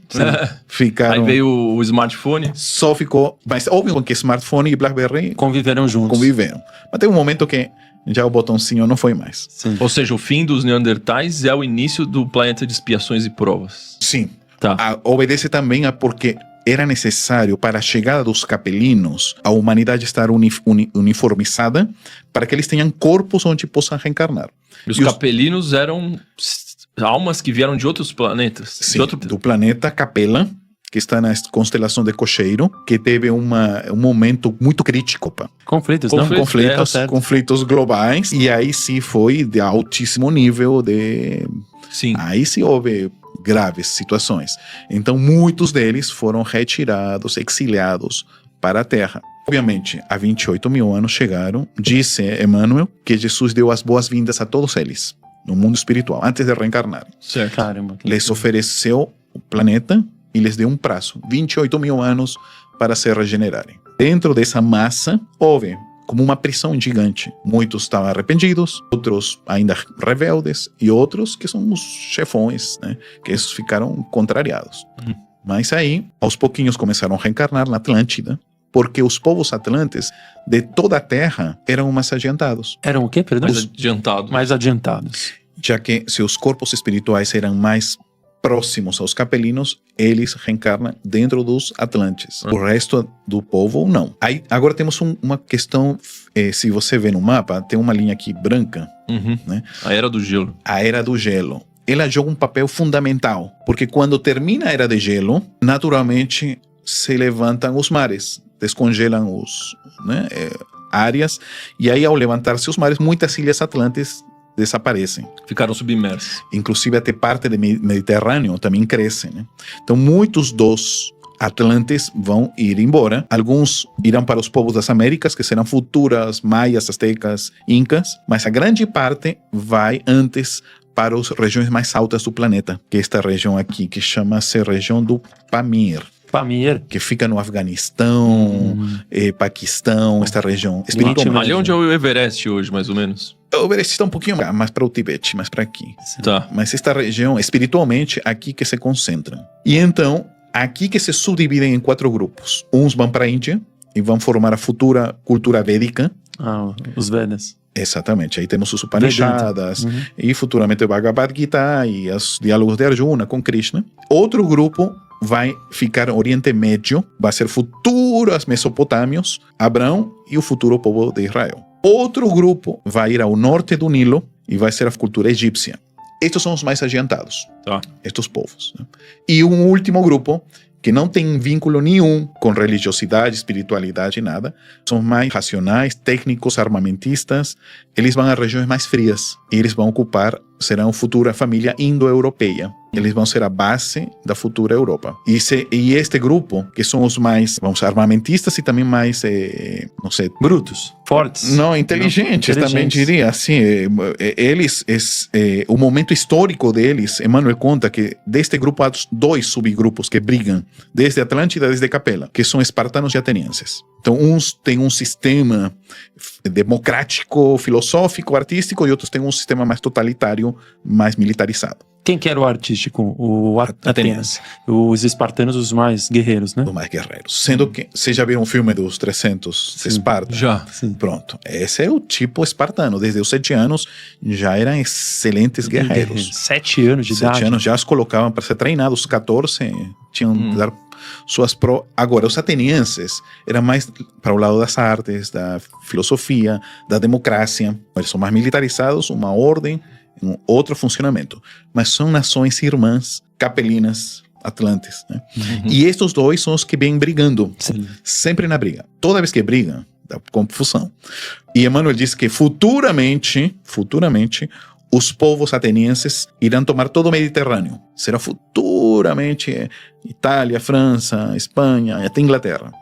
[SPEAKER 2] ficaram...
[SPEAKER 3] Aí veio o smartphone.
[SPEAKER 2] Só ficou... Mas óbvio que smartphone e BlackBerry
[SPEAKER 1] Conviveram juntos.
[SPEAKER 2] conviveram. Mas tem um momento que já o botãozinho não foi mais.
[SPEAKER 1] Sim.
[SPEAKER 3] Ou seja, o fim dos Neandertais é o início do planeta de expiações e provas.
[SPEAKER 2] Sim.
[SPEAKER 3] Tá.
[SPEAKER 2] Obedece também a porque era necessário, para a chegada dos capelinos, a humanidade estar uniformizada para que eles tenham corpos onde possam reencarnar.
[SPEAKER 3] E os capelinos eram almas que vieram de outros planetas.
[SPEAKER 2] Sim, do planeta Capela, que está na constelação de Cocheiro, que teve um momento muito crítico.
[SPEAKER 1] Conflitos,
[SPEAKER 2] Conflitos globais, e aí sim foi de altíssimo nível de...
[SPEAKER 3] Sim.
[SPEAKER 2] Aí sim houve graves situações. Então muitos deles foram retirados, exiliados para a Terra. Obviamente, há 28 mil anos chegaram, disse Emmanuel, que Jesus deu as boas-vindas a todos eles, no mundo espiritual, antes de reencarnar.
[SPEAKER 3] Certo.
[SPEAKER 1] Caramba.
[SPEAKER 2] Les ofereceu o planeta e lhes deu um prazo, 28 mil anos para se regenerarem. Dentro dessa massa, houve como uma prisão gigante. Muitos estavam arrependidos, outros ainda rebeldes, e outros que são os chefões, né? Que esses ficaram contrariados. Mas aí, aos pouquinhos, começaram a reencarnar na Atlântida, porque os povos atlantes de toda a Terra eram mais adiantados.
[SPEAKER 1] Eram o quê, perdão?
[SPEAKER 3] Mais adiantado.
[SPEAKER 1] Mais adiantados.
[SPEAKER 2] Já que seus corpos espirituais eram mais próximos aos capelinos, eles reencarnam dentro dos Atlantes. O resto do povo, não. Aí, agora temos uma questão, se você vê no mapa, tem uma linha aqui branca, né?
[SPEAKER 3] A Era do Gelo.
[SPEAKER 2] A Era do Gelo. Ela joga um papel fundamental, porque quando termina a Era de Gelo, naturalmente se levantam os mares, descongelam áreas, e aí ao levantar-se os mares, muitas ilhas atlantes desaparecem.
[SPEAKER 3] Ficaram submersas.
[SPEAKER 2] Inclusive até parte do Mediterrâneo também cresce, né? Então muitos dos atlantes vão ir embora. Alguns irão para os povos das Américas, que serão futuras maias, astecas, incas, mas a grande parte vai antes para as regiões mais altas do planeta, que é esta região aqui, que chama-se região do Pamir.
[SPEAKER 1] Pamir.
[SPEAKER 2] Que fica no Afeganistão, Paquistão, esta região espiritual.
[SPEAKER 3] Ali onde é o Everest hoje, mais ou menos.
[SPEAKER 2] O Everest está um pouquinho mais para o Tibete, mais para aqui.
[SPEAKER 3] Tá.
[SPEAKER 2] Mas esta região, espiritualmente, aqui que se concentram. E então, aqui que se subdividem em 4 grupos. Uns vão para a Índia e vão formar a futura cultura védica.
[SPEAKER 1] Os Vedas.
[SPEAKER 2] Exatamente. Aí temos os Upanishadas e futuramente o Bhagavad Gita e os diálogos de Arjuna com Krishna. Outro grupo vai ficar no Oriente Médio, vai ser futuros mesopotâmios, Abraão e o futuro povo de Israel. Outro grupo vai ir ao norte do Nilo e vai ser a cultura egípcia. Estes são os mais adiantados, estes povos, né? E um último grupo que não tem vínculo nenhum com religiosidade, espiritualidade, nada. São mais racionais, técnicos, armamentistas, eles vão a regiões mais frias e eles vão ocupar, serão futura família indo-europeia. Eles vão ser a base da futura Europa. E este grupo, que são os mais, vamos dizer, armamentistas e também mais, não sei...
[SPEAKER 1] Brutos, fortes.
[SPEAKER 2] Não, inteligentes também diria. Assim, o momento histórico deles, Emmanuel conta que deste grupo há 2 subgrupos que brigam, desde Atlântida, desde Capela, que são espartanos e atenienses. Então, uns têm um sistema democrático, filosófico, artístico, e outros têm um sistema mais totalitário, mais militarizado.
[SPEAKER 1] Quem que era o artístico? O ateniense. Os espartanos, os mais guerreiros, né?
[SPEAKER 2] Os mais guerreiros. Sendo que, vocês já viram o filme dos 300 de Esparta?
[SPEAKER 3] Já.
[SPEAKER 1] Sim.
[SPEAKER 2] Pronto. Esse é o tipo espartano. Desde os 7 anos já eram excelentes guerreiros.
[SPEAKER 1] 7 anos de idade.
[SPEAKER 2] 7 anos já os colocavam para ser treinados. Os 14 tinham que dar suas Agora, os atenienses eram mais para o lado das artes, da filosofia, da democracia. Eles são mais militarizados, uma ordem, um outro funcionamento. Mas são nações irmãs, capelinas, atlantes, né? E estes 2 são os que vêm brigando.
[SPEAKER 1] Sim.
[SPEAKER 2] Sempre na briga. Toda vez que brigam, dá confusão. E Emmanuel diz que futuramente, os povos atenienses irão tomar todo o Mediterrâneo. Será futuramente Itália, França, Espanha, até Inglaterra.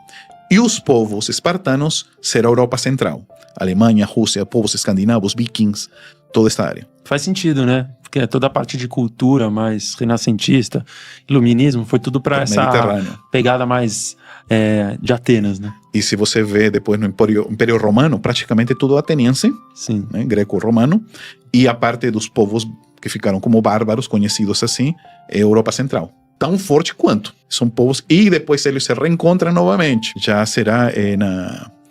[SPEAKER 2] E os povos espartanos será a Europa Central. Alemanha, Rússia, povos escandinavos, vikings, toda esta área.
[SPEAKER 1] Faz sentido, né? Porque é toda a parte de cultura mais renascentista, iluminismo, foi tudo para essa pegada mais de Atenas, né?
[SPEAKER 2] E se você vê depois no Império Romano, praticamente tudo ateniense,
[SPEAKER 1] Sim.
[SPEAKER 2] Né, greco-romano, e a parte dos povos que ficaram como bárbaros, conhecidos assim, é Europa Central. Tão forte quanto. São povos, e depois eles se reencontram novamente. Já será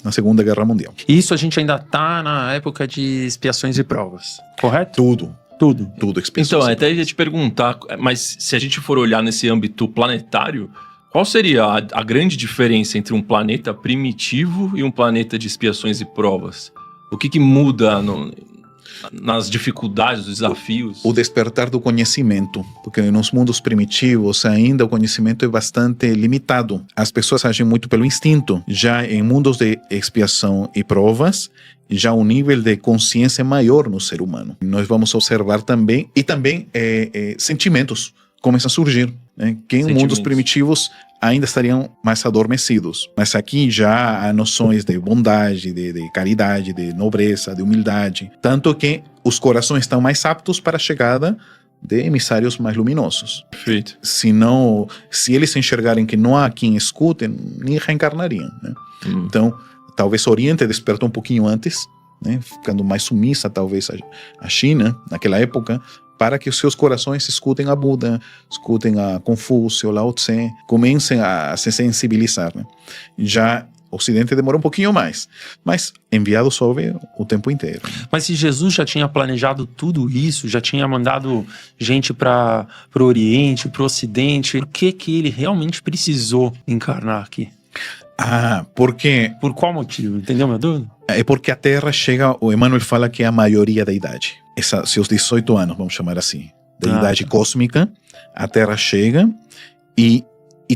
[SPEAKER 2] na Segunda Guerra Mundial.
[SPEAKER 1] Isso a gente ainda tá na época de expiações e provas, correto? Tudo expiações.
[SPEAKER 3] Então, até ia te perguntar, mas se a gente for olhar nesse âmbito planetário, qual seria a grande diferença entre um planeta primitivo e um planeta de expiações e provas? O que muda nas dificuldades, os desafios?
[SPEAKER 2] O despertar do conhecimento, porque nos mundos primitivos ainda o conhecimento é bastante limitado. As pessoas agem muito pelo instinto. Já em mundos de expiação e provas, já o nível de consciência é maior no ser humano. Nós vamos observar também, e também sentimentos começam a surgir, né? Que em mundos primitivos ainda estariam mais adormecidos. Mas aqui já há noções de bondade, de caridade, de nobreza, de humildade. Tanto que os corações estão mais aptos para a chegada de emissários mais luminosos.
[SPEAKER 3] Perfeito.
[SPEAKER 2] Se eles enxergarem que não há quem escute, nem reencarnariam, né? Então, talvez o Oriente despertou um pouquinho antes, né? Ficando mais sumissa, talvez, a China, naquela época, para que os seus corações escutem a Buda, escutem a Confúcio, Lao Tse, comecem a se sensibilizar, né? Já o Ocidente demora um pouquinho mais, mas enviado sobe o tempo inteiro.
[SPEAKER 1] Mas se Jesus já tinha planejado tudo isso, já tinha mandado gente para o Oriente, para o Ocidente, por que ele realmente precisou encarnar aqui?
[SPEAKER 2] Porque...
[SPEAKER 1] Por qual motivo? Entendeu minha dúvida?
[SPEAKER 2] É porque a Terra chega, o Emmanuel fala que é a maioria da idade. Seus 18 anos, vamos chamar assim, da idade cósmica, a Terra chega e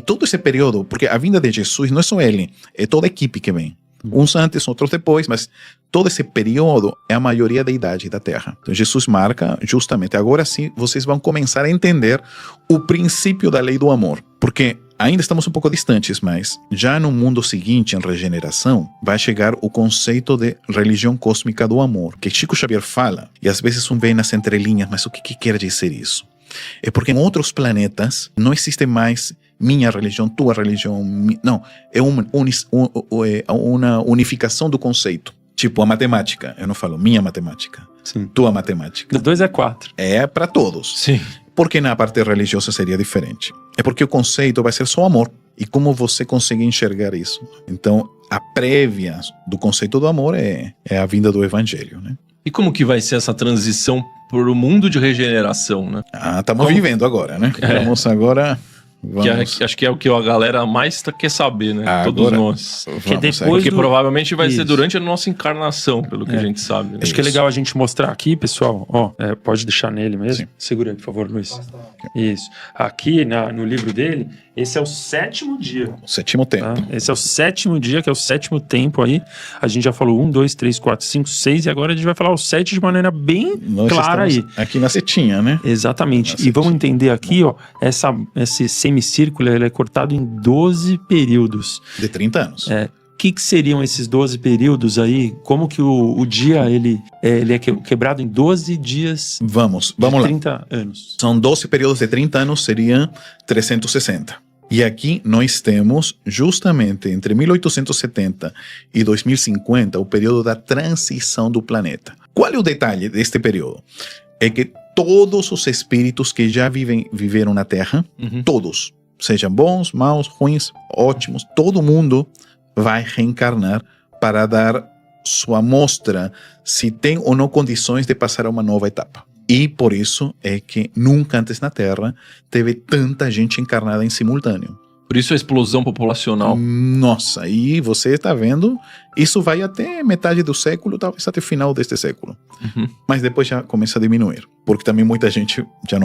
[SPEAKER 2] todo esse período, porque a vinda de Jesus não é só ele, é toda a equipe que vem. Uns antes, outros depois, mas todo esse período é a maioria da idade da Terra. Então Jesus marca justamente, agora sim, vocês vão começar a entender o princípio da lei do amor. Porque ainda estamos um pouco distantes, mas já no mundo seguinte, em regeneração, vai chegar o conceito de religião cósmica do amor, que Chico Xavier fala, e às vezes vê nas entrelinhas, mas o que quer dizer isso? É porque em outros planetas não existe mais minha religião, tua religião, não, é uma unificação do conceito. Tipo a matemática, eu não falo minha matemática,
[SPEAKER 1] Sim.
[SPEAKER 2] Tua matemática.
[SPEAKER 1] 2 é 4.
[SPEAKER 2] É para todos.
[SPEAKER 3] Sim.
[SPEAKER 2] Porque na parte religiosa seria diferente. É porque o conceito vai ser só amor. E como você consegue enxergar isso? Então, a prévia do conceito do amor é a vinda do evangelho, né?
[SPEAKER 3] E como que vai ser essa transição para o mundo de regeneração, né?
[SPEAKER 2] Estamos vivendo agora, né? Estamos agora... Vamos.
[SPEAKER 3] Acho que é o que a galera mais quer saber, né?
[SPEAKER 2] Agora,
[SPEAKER 3] Todos nós.
[SPEAKER 1] Que depois
[SPEAKER 3] Porque provavelmente vai ser
[SPEAKER 1] Isso.
[SPEAKER 3] durante a nossa encarnação, pelo que a gente sabe. Né?
[SPEAKER 1] Acho que é legal a gente mostrar aqui, pessoal. Ó, pode deixar nele mesmo.
[SPEAKER 2] Sim.
[SPEAKER 1] Segura aí, por favor, Luiz. Isso. Aqui no livro dele, esse é o 7º dia.
[SPEAKER 2] O 7º tempo.
[SPEAKER 1] Tá? Esse é o 7º dia, que é o 7º tempo aí. A gente já falou 1, 2, 3, 4, 5, 6 e agora a gente vai falar o 7 de maneira bem
[SPEAKER 2] Nós
[SPEAKER 1] clara aí.
[SPEAKER 2] estamos aqui na setinha, né?
[SPEAKER 1] Exatamente.
[SPEAKER 2] Nossa,
[SPEAKER 1] E vamos
[SPEAKER 2] sim.
[SPEAKER 1] entender aqui, ó, esse semicírculo ele é cortado em 12 períodos.
[SPEAKER 2] De 30 anos.
[SPEAKER 1] O que seriam esses 12 períodos aí? Como que o dia ele é quebrado em 12 dias
[SPEAKER 2] Vamos
[SPEAKER 1] de
[SPEAKER 2] lá.
[SPEAKER 1] 30 anos?
[SPEAKER 2] São 12 períodos de 30 anos, seriam 360. E aqui nós temos, justamente entre 1870 e 2050, o período da transição do planeta. Qual é o detalhe deste período? É que todos os espíritos que já viveram na Terra, todos, sejam bons, maus, ruins, ótimos, todo mundo vai reencarnar para dar sua amostra se tem ou não condições de passar a uma nova etapa. E por isso é que nunca antes na Terra teve tanta gente encarnada em simultâneo.
[SPEAKER 3] Por isso a explosão populacional.
[SPEAKER 2] Nossa, e você está vendo, isso vai até metade do século, talvez até o final deste século. Mas depois já começa a diminuir, porque também muita gente já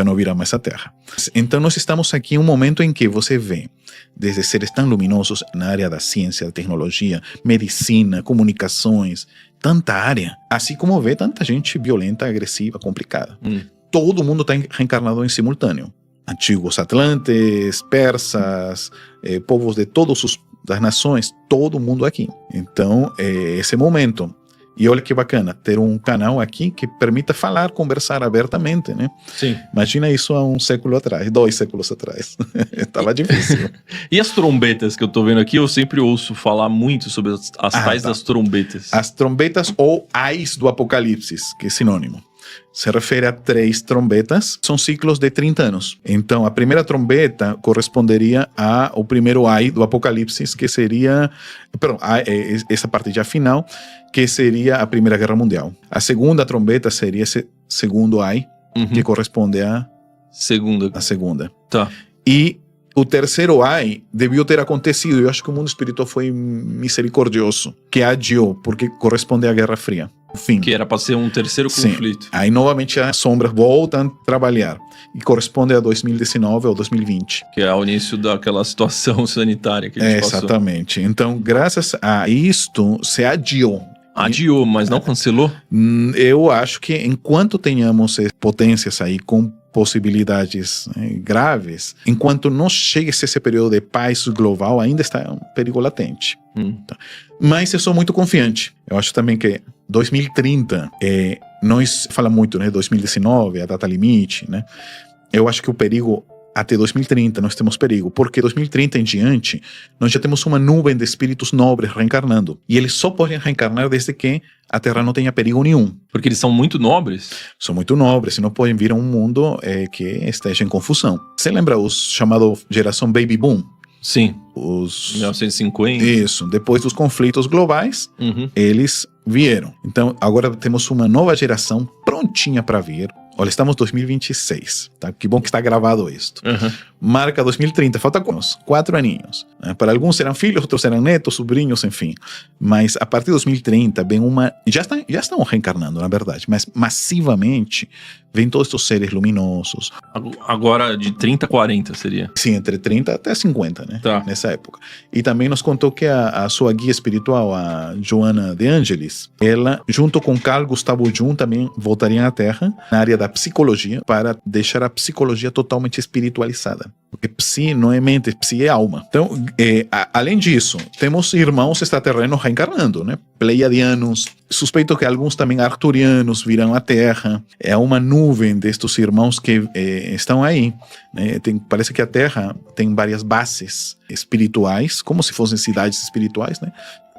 [SPEAKER 2] não virá mais a Terra. Então nós estamos aqui em um momento em que você vê, desde seres tão luminosos na área da ciência, da tecnologia, medicina, comunicações, tanta área, assim como vê tanta gente violenta, agressiva, complicada. Todo mundo está reencarnado em simultâneo. Antigos atlantes, persas, povos de todas as nações, todo mundo aqui. Então, esse momento. E olha que bacana, ter um canal aqui que permita falar, conversar abertamente, né?
[SPEAKER 3] Sim.
[SPEAKER 2] Imagina isso há 2 séculos atrás. Estava difícil.
[SPEAKER 3] E as trombetas que eu tô vendo aqui, eu sempre ouço falar muito sobre as tais das trombetas.
[SPEAKER 2] As trombetas ou ais do Apocalipse, que é sinônimo. Se refere a 3 trombetas, são ciclos de 30 anos. Então, a primeira trombeta corresponderia ao primeiro ai do Apocalipse, que seria, essa parte já final, que seria a Primeira Guerra Mundial. A segunda trombeta seria esse segundo ai, que corresponde à segunda.
[SPEAKER 3] Tá.
[SPEAKER 2] E o terceiro ai deviu ter acontecido, eu acho que o mundo espiritual foi misericordioso, que adiou, porque corresponde à Guerra Fria. Fim.
[SPEAKER 3] Que era para ser um terceiro conflito.
[SPEAKER 2] Aí novamente as sombras voltam a trabalhar e corresponde a 2019 ou 2020.
[SPEAKER 3] Que é o início daquela situação sanitária que a gente passou.
[SPEAKER 2] Exatamente. Então, graças a isto, se adiou.
[SPEAKER 3] Adiou, mas não cancelou?
[SPEAKER 2] Eu acho que enquanto tenhamos potências aí com possibilidades graves, enquanto não chegue esse período de paz global, ainda está um perigo latente. Tá. Mas eu sou muito confiante. Eu acho também que 2030, nós falamos muito, né? 2019, a data limite, né? Eu acho que o perigo, até 2030 nós temos perigo, porque 2030 em diante, nós já temos uma nuvem de espíritos nobres reencarnando. E eles só podem reencarnar desde que a Terra não tenha perigo nenhum.
[SPEAKER 3] Porque eles são muito nobres?
[SPEAKER 2] São muito nobres e não podem vir a um mundo que esteja em confusão. Você lembra os chamados geração Baby Boom?
[SPEAKER 3] Sim.
[SPEAKER 2] Os
[SPEAKER 3] 1950.
[SPEAKER 2] Isso. Depois dos conflitos globais, eles vieram. Então, agora temos uma nova geração prontinha para vir. Olha, estamos em 2026, tá? Que bom que está gravado isto. Marca 2030, falta 4 aninhos. Para alguns serão filhos, outros serão netos, sobrinhos, enfim. Mas a partir de 2030 vem uma... Já estão reencarnando, na verdade, mas massivamente vem todos estes seres luminosos.
[SPEAKER 3] Agora de 30 a 40 seria?
[SPEAKER 2] Sim, entre 30 até 50, né?
[SPEAKER 3] Tá.
[SPEAKER 2] Nessa época. E também nos contou que a sua guia espiritual, a Joana de Angelis, ela, junto com Carl Gustavo Jung, também voltariam à Terra, na área da psicologia, para deixar a psicologia totalmente espiritualizada. Porque psi não é mente, psi é alma. Então, além disso, temos irmãos extraterrenos reencarnando, né? Pleiadianos, suspeito que alguns também arturianos virão à Terra. É uma nuvem destes irmãos que estão aí, né? Parece que a Terra tem várias bases espirituais, como se fossem cidades espirituais, né?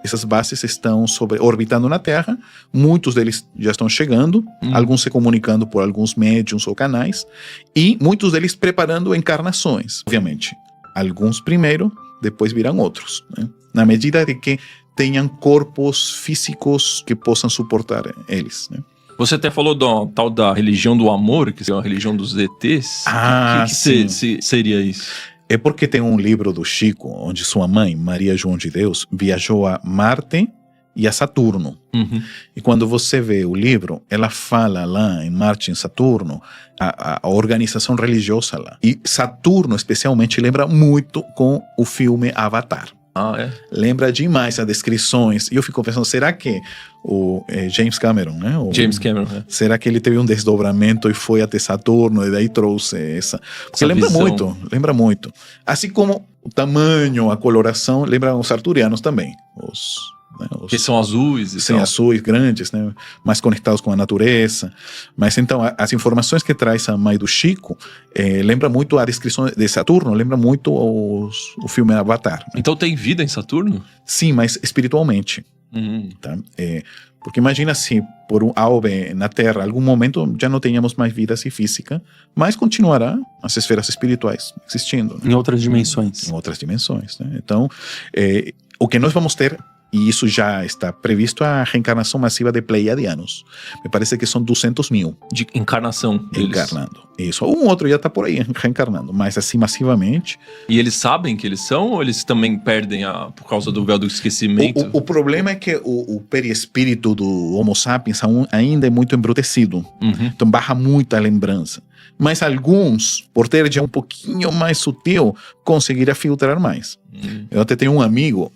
[SPEAKER 2] Essas bases estão orbitando na Terra, muitos deles já estão chegando, alguns se comunicando por alguns médiums ou canais, e muitos deles preparando encarnações. Obviamente, alguns primeiro, depois virão outros, né? Na medida de que tenham corpos físicos que possam suportar eles, né?
[SPEAKER 3] Você até falou da tal da religião do amor, que é a religião dos ETs.
[SPEAKER 2] Ah, sim.
[SPEAKER 3] Seria isso?
[SPEAKER 2] É porque tem um livro do Chico, onde sua mãe, Maria João de Deus, viajou a Marte e a Saturno.
[SPEAKER 3] Uhum.
[SPEAKER 2] E quando você vê o livro, ela fala lá em Marte e em Saturno, a organização religiosa lá. E Saturno, especialmente, lembra muito com o filme Avatar.
[SPEAKER 3] Ah, é?
[SPEAKER 2] Lembra demais as descrições. E eu fico pensando, será que o James Cameron, né?
[SPEAKER 3] James Cameron, é.
[SPEAKER 2] Será que ele teve um desdobramento e foi até Saturno e daí trouxe essa? Porque
[SPEAKER 3] Essa
[SPEAKER 2] lembra
[SPEAKER 3] visão.
[SPEAKER 2] lembra muito. Assim como o tamanho, a coloração, lembram os arturianos também.
[SPEAKER 3] Que são azuis e
[SPEAKER 2] Sim,
[SPEAKER 3] tal.
[SPEAKER 2] azuis, grandes, né? Mais conectados com a natureza. Mas então, as informações que traz a mãe do Chico lembra muito a descrição de Saturno, lembra muito o filme Avatar. Né?
[SPEAKER 3] Então tem vida em Saturno?
[SPEAKER 2] Sim, mas espiritualmente. Tá? Porque imagina se por algo na Terra, em algum momento já não tenhamos mais vida assim física, mas continuará as esferas espirituais existindo. Né?
[SPEAKER 1] Em outras dimensões.
[SPEAKER 2] Em outras dimensões. Né? Então, o que nós vamos ter, e isso já está previsto, a reencarnação massiva de pleiadianos. Me parece que são 200 mil.
[SPEAKER 3] De encarnação deles.
[SPEAKER 2] Encarnando. Isso. Um outro já está por aí reencarnando, mas assim massivamente.
[SPEAKER 3] E eles sabem que eles são ou eles também perdem por causa do véu do esquecimento?
[SPEAKER 2] O problema é que o perispírito do Homo sapiens ainda é muito embrutecido.
[SPEAKER 3] Uhum.
[SPEAKER 2] Então barra muito a lembrança. Mas alguns, por ter já um pouquinho mais sutil, conseguirá filtrar mais. Eu até tenho um amigo,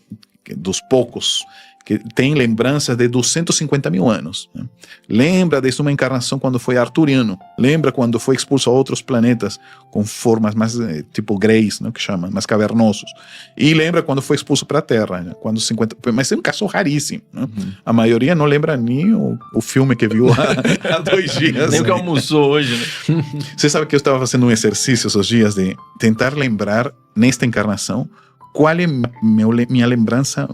[SPEAKER 2] dos poucos, que tem lembranças de 250 mil anos. Né? Lembra de uma encarnação quando foi arturiano. Lembra quando foi expulso a outros planetas com formas mais tipo greys, né, que chama, mais cavernosos. E lembra quando foi expulso para a Terra. Né? Quando 50, mas é um caso raríssimo. Né? A maioria não lembra nem o filme que viu há 2 dias.
[SPEAKER 3] Nem o que almoçou hoje, né?
[SPEAKER 2] Você sabe que eu estava fazendo um exercício esses dias de tentar lembrar, nesta encarnação, qual é minha lembrança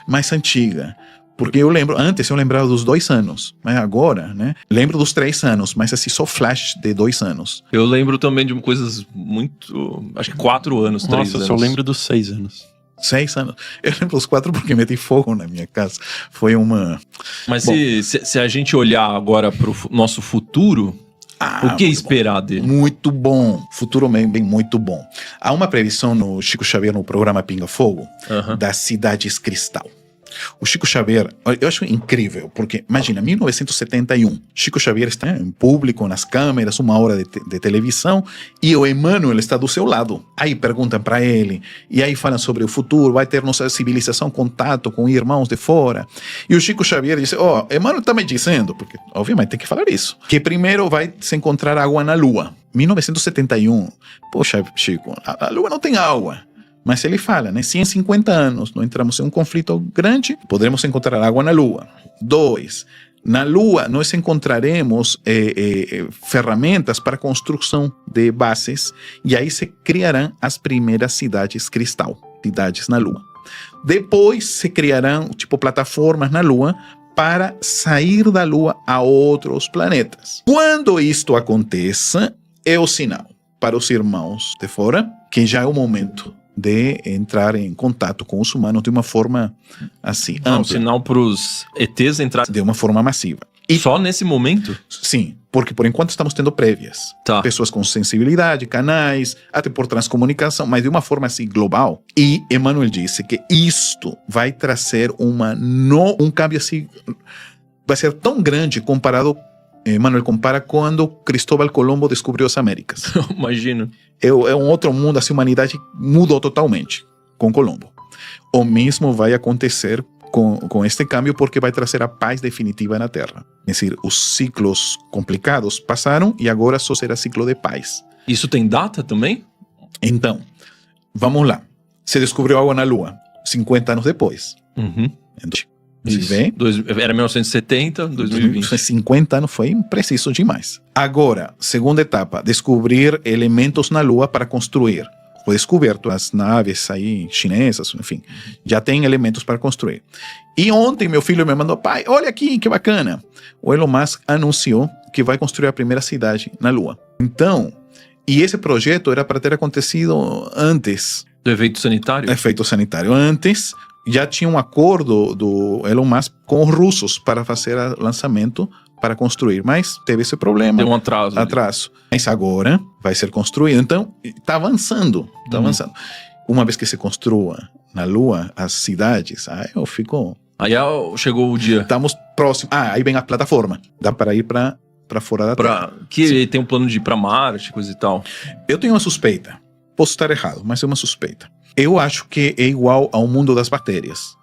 [SPEAKER 2] mais antiga. Porque antes eu lembrava dos 2 anos, mas agora, né, lembro dos 3 anos, mas assim, só flash de 2 anos.
[SPEAKER 3] Eu lembro também de coisas muito... Acho que 4 anos, 3 anos.
[SPEAKER 1] Nossa, eu só lembro dos 6 anos.
[SPEAKER 2] 6 anos. Eu lembro dos 4 porque meti fogo na minha casa. Foi uma...
[SPEAKER 3] Mas se a gente olhar agora para o nosso futuro... o que esperar dele?
[SPEAKER 2] Muito bom. Futuro bem muito bom. Há uma previsão no Chico Xavier, no programa Pinga Fogo, das cidades cristal. O Chico Xavier, eu acho incrível, porque imagina, 1971, Chico Xavier está em público, nas câmeras, 1 hora de televisão, e o Emmanuel está do seu lado. Aí perguntam para ele, e aí falam sobre o futuro, vai ter nossa civilização contato com irmãos de fora. E o Chico Xavier diz, Emmanuel está me dizendo, porque obviamente tem que falar isso, que primeiro vai se encontrar água na Lua. 1971, poxa, Chico, a Lua não tem água. Mas ele fala, né? Se em 50 anos não entramos em um conflito grande, poderemos encontrar água na Lua. 2, na Lua nós encontraremos ferramentas para a construção de bases e aí se criarão as primeiras cidades cristal, cidades na Lua. Depois se criarão tipo plataformas na Lua para sair da Lua a outros planetas. Quando isto aconteça, é o sinal para os irmãos de fora que já é o momento de entrar em contato com os humanos de uma forma assim, ampla.
[SPEAKER 3] Um sinal para os ETs entrar...
[SPEAKER 2] De uma forma massiva. E
[SPEAKER 3] só nesse momento?
[SPEAKER 2] Sim, porque por enquanto estamos tendo prévias.
[SPEAKER 3] Tá.
[SPEAKER 2] Pessoas com sensibilidade, canais, até por transcomunicação, mas de uma forma assim global. E Emmanuel disse que isto vai trazer um cambio assim, vai ser tão grande comparado, Emmanuel compara quando Cristóbal Colombo descobriu as Américas.
[SPEAKER 3] Imagino.
[SPEAKER 2] É um outro mundo, assim, a humanidade mudou totalmente com Colombo. O mesmo vai acontecer com este câmbio porque vai trazer a paz definitiva na Terra. É decir, os ciclos complicados passaram e agora só será ciclo de paz.
[SPEAKER 3] Isso tem data também?
[SPEAKER 2] Então, vamos lá. Se descobriu água na Lua 50 anos depois.
[SPEAKER 3] Uhum.
[SPEAKER 2] Então,
[SPEAKER 3] era 1970, 2020.
[SPEAKER 2] 50 anos foi impreciso demais. Agora, segunda etapa, descobrir elementos na Lua para construir. Foi descoberto as naves aí chinesas, enfim, já tem elementos para construir. E ontem meu filho me mandou, pai, olha aqui que bacana. O Elon Musk anunciou que vai construir a primeira cidade na Lua. Então, e esse projeto era para ter acontecido antes.
[SPEAKER 3] Do efeito sanitário?
[SPEAKER 2] Efeito sanitário. Antes, já tinha um acordo do Elon Musk com os russos para fazer o lançamento para construir, mas teve esse problema.
[SPEAKER 3] Deu um atraso.
[SPEAKER 2] Atraso. Mas agora vai ser construído. Então, está avançando. Está avançando. Uma vez que se construa na Lua as cidades, aí eu fico...
[SPEAKER 3] Aí chegou o dia.
[SPEAKER 2] Estamos próximos. Aí vem a plataforma. Dá para ir para fora da Terra.
[SPEAKER 3] Que tem um plano de ir para Marte, coisa e tal.
[SPEAKER 2] Eu tenho uma suspeita. Posso estar errado, mas é uma suspeita. Eu acho que é igual ao mundo das bactérias.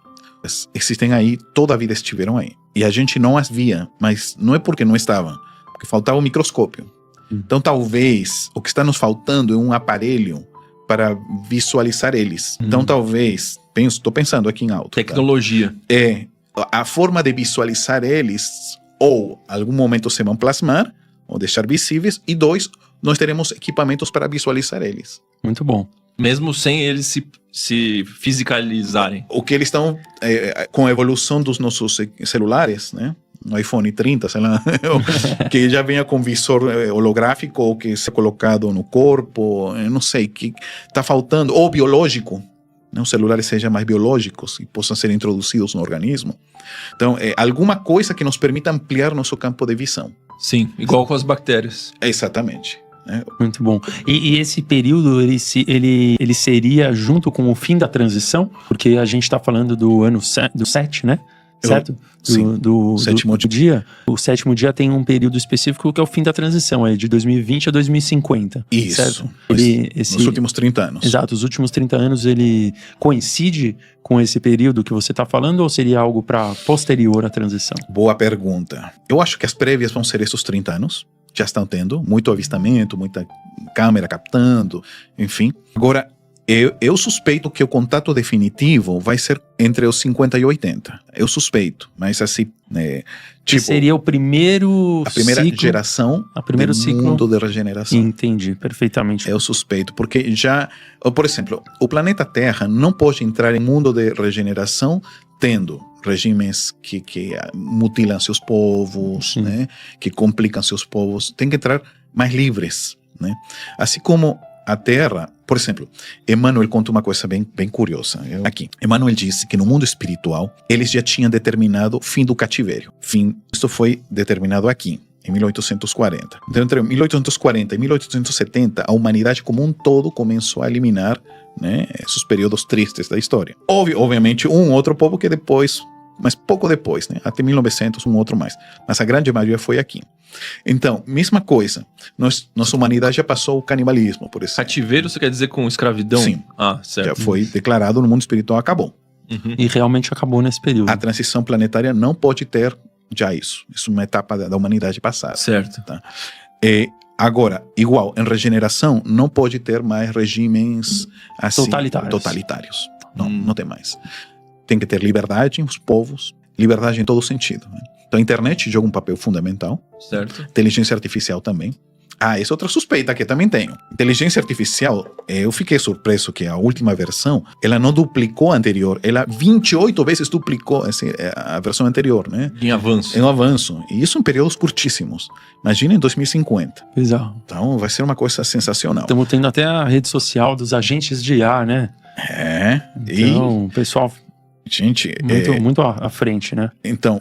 [SPEAKER 2] Existem aí, toda a vida estiveram aí. E a gente não as via, mas não é porque não estavam, porque faltava o microscópio. Então talvez o que está nos faltando é um aparelho para visualizar eles. Então talvez, estou pensando aqui em alto.
[SPEAKER 3] Tecnologia.
[SPEAKER 2] Tá? A forma de visualizar eles, ou algum momento se vão plasmar, ou deixar visíveis, e 2, nós teremos equipamentos para visualizar eles.
[SPEAKER 1] Muito bom.
[SPEAKER 3] Mesmo sem eles se fisicalizarem.
[SPEAKER 2] O que eles estão, com a evolução dos nossos celulares, né? No iPhone 30, sei lá, que já venha com visor holográfico ou que seja colocado no corpo, eu não sei, que está faltando, ou biológico, né? Os celulares sejam mais biológicos e possam ser introduzidos no organismo. Então, alguma coisa que nos permita ampliar nosso campo de visão.
[SPEAKER 3] Sim, igual com as bactérias.
[SPEAKER 2] Exatamente.
[SPEAKER 1] Muito bom. E esse período, ele seria junto com o fim da transição? Porque a gente está falando do ano do 7, né? Certo?
[SPEAKER 2] Sim,
[SPEAKER 1] do
[SPEAKER 2] sétimo
[SPEAKER 1] dia. O sétimo dia tem um período específico que é o fim da transição, de 2020 a 2050.
[SPEAKER 2] Isso.
[SPEAKER 1] Certo?
[SPEAKER 2] Nos últimos 30 anos.
[SPEAKER 1] Exato, os últimos 30 anos ele coincide com esse período que você está falando ou seria algo para posterior à transição?
[SPEAKER 2] Boa pergunta. Eu acho que as prévias vão ser esses 30 anos. Já estão tendo muito avistamento, muita câmera captando, enfim. Agora, eu suspeito que o contato definitivo vai ser entre os 50 e 80. Eu suspeito, mas assim,
[SPEAKER 1] que seria o primeiro
[SPEAKER 2] a primeira
[SPEAKER 1] ciclo,
[SPEAKER 2] geração do
[SPEAKER 1] ciclo,
[SPEAKER 2] mundo de regeneração.
[SPEAKER 1] Entendi, perfeitamente.
[SPEAKER 2] Eu suspeito, porque já, por exemplo, o planeta Terra não pode entrar em mundo de regeneração tendo regimes que mutilam seus povos, né, que complicam seus povos. Tem que entrar mais livres, né? Assim como a Terra, por exemplo, Emmanuel conta uma coisa bem curiosa. Aqui, Emmanuel disse que no mundo espiritual eles já tinham determinado o fim do cativeiro. Isso foi determinado aqui, em 1840. Então, entre 1840 e 1870, a humanidade como um todo começou a eliminar, né, esses períodos tristes da história. Obviamente, um outro povo que depois, mas pouco depois, né, até 1900, um outro mais. Mas a grande maioria foi aqui. Então, mesma coisa. Nossa humanidade já passou o canibalismo, por exemplo.
[SPEAKER 3] Cativeiro, você quer dizer com escravidão?
[SPEAKER 2] Sim.
[SPEAKER 3] Certo.
[SPEAKER 2] Já foi declarado no mundo espiritual, acabou.
[SPEAKER 1] E realmente acabou nesse período.
[SPEAKER 2] A transição planetária não pode ter já isso. Isso é uma etapa da humanidade passada.
[SPEAKER 3] Certo.
[SPEAKER 2] Tá? Agora, igual, em regeneração, não pode ter mais regimes assim, totalitários. Não tem mais. Tem que ter liberdade os povos, liberdade em todo sentido. Né? Então a internet joga um papel fundamental.
[SPEAKER 3] Certo.
[SPEAKER 2] Inteligência artificial também. Essa é outra suspeita que eu também tenho. Inteligência artificial, eu fiquei surpreso que a última versão, ela não duplicou a anterior, ela 28 vezes duplicou a versão anterior, né?
[SPEAKER 3] Em avanço.
[SPEAKER 2] Em um avanço. E isso em períodos curtíssimos. Imagina em 2050.
[SPEAKER 1] Bizarro.
[SPEAKER 2] Então vai ser uma coisa sensacional.
[SPEAKER 1] Estamos tendo até a rede social dos agentes de IA, né? Então, o pessoal...
[SPEAKER 2] Gente...
[SPEAKER 1] Muito à frente, né?
[SPEAKER 2] Então,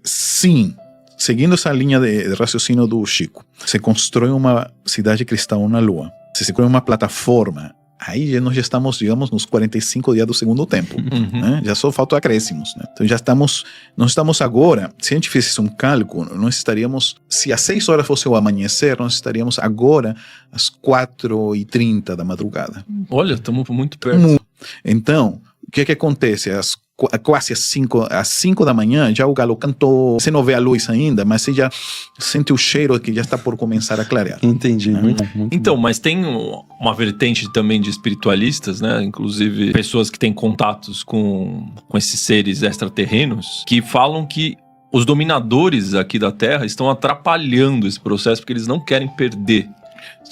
[SPEAKER 2] sim... Seguindo essa linha de raciocínio do Chico, se constrói uma cidade cristal na Lua, se constrói uma plataforma, aí nós já estamos, digamos, nos 45 dias do segundo tempo. Né? Já só faltam acréscimos. Né? Então nós estamos agora, se a gente fizesse um cálculo, nós estaríamos, se às 6 horas fosse o amanhecer, nós estaríamos agora às 4h30 da madrugada.
[SPEAKER 3] Olha, estamos muito perto.
[SPEAKER 2] Então, o que acontece? Quase às 5 da manhã, já o galo cantou. Você não vê a luz ainda, mas você já sente o cheiro que já está por começar a clarear.
[SPEAKER 1] Entendi. Muito
[SPEAKER 3] então,
[SPEAKER 1] bom.
[SPEAKER 3] mas tem uma vertente também de espiritualistas, né? Inclusive pessoas que têm contatos com esses seres extraterrenos, que falam que os dominadores aqui da Terra estão atrapalhando esse processo porque eles não querem perder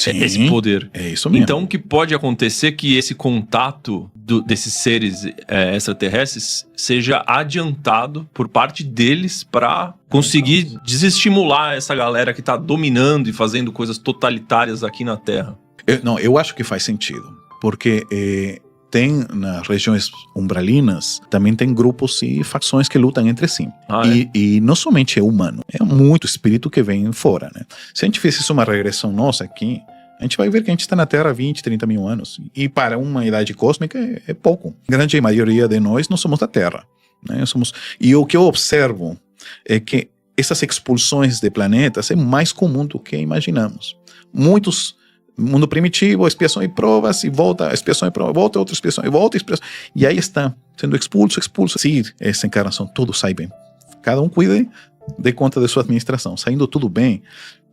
[SPEAKER 3] esse poder.
[SPEAKER 2] É isso mesmo.
[SPEAKER 3] Então, o que pode acontecer é que esse contato desses seres extraterrestres seja adiantado por parte deles para conseguir desestimular essa galera que está dominando e fazendo coisas totalitárias aqui na Terra.
[SPEAKER 2] Eu acho que faz sentido, porque tem nas regiões umbralinas, também tem grupos e facções que lutam entre si. E não somente é humano, é muito espírito que vem fora, né? Se a gente fizesse uma regressão nossa aqui, a gente vai ver que a gente está na Terra há 20, 30 mil anos. E para uma idade cósmica é pouco. A grande maioria de nós não somos da Terra, né? E o que eu observo é que essas expulsões de planetas é mais comum do que imaginamos. Muitos, mundo primitivo, expiação e provas, e volta, expiação e prova, volta, outra expiação e volta, expiação. E aí está, sendo expulso. Se essa encarnação tudo sai bem, cada um cuide de conta de sua administração, saindo tudo bem,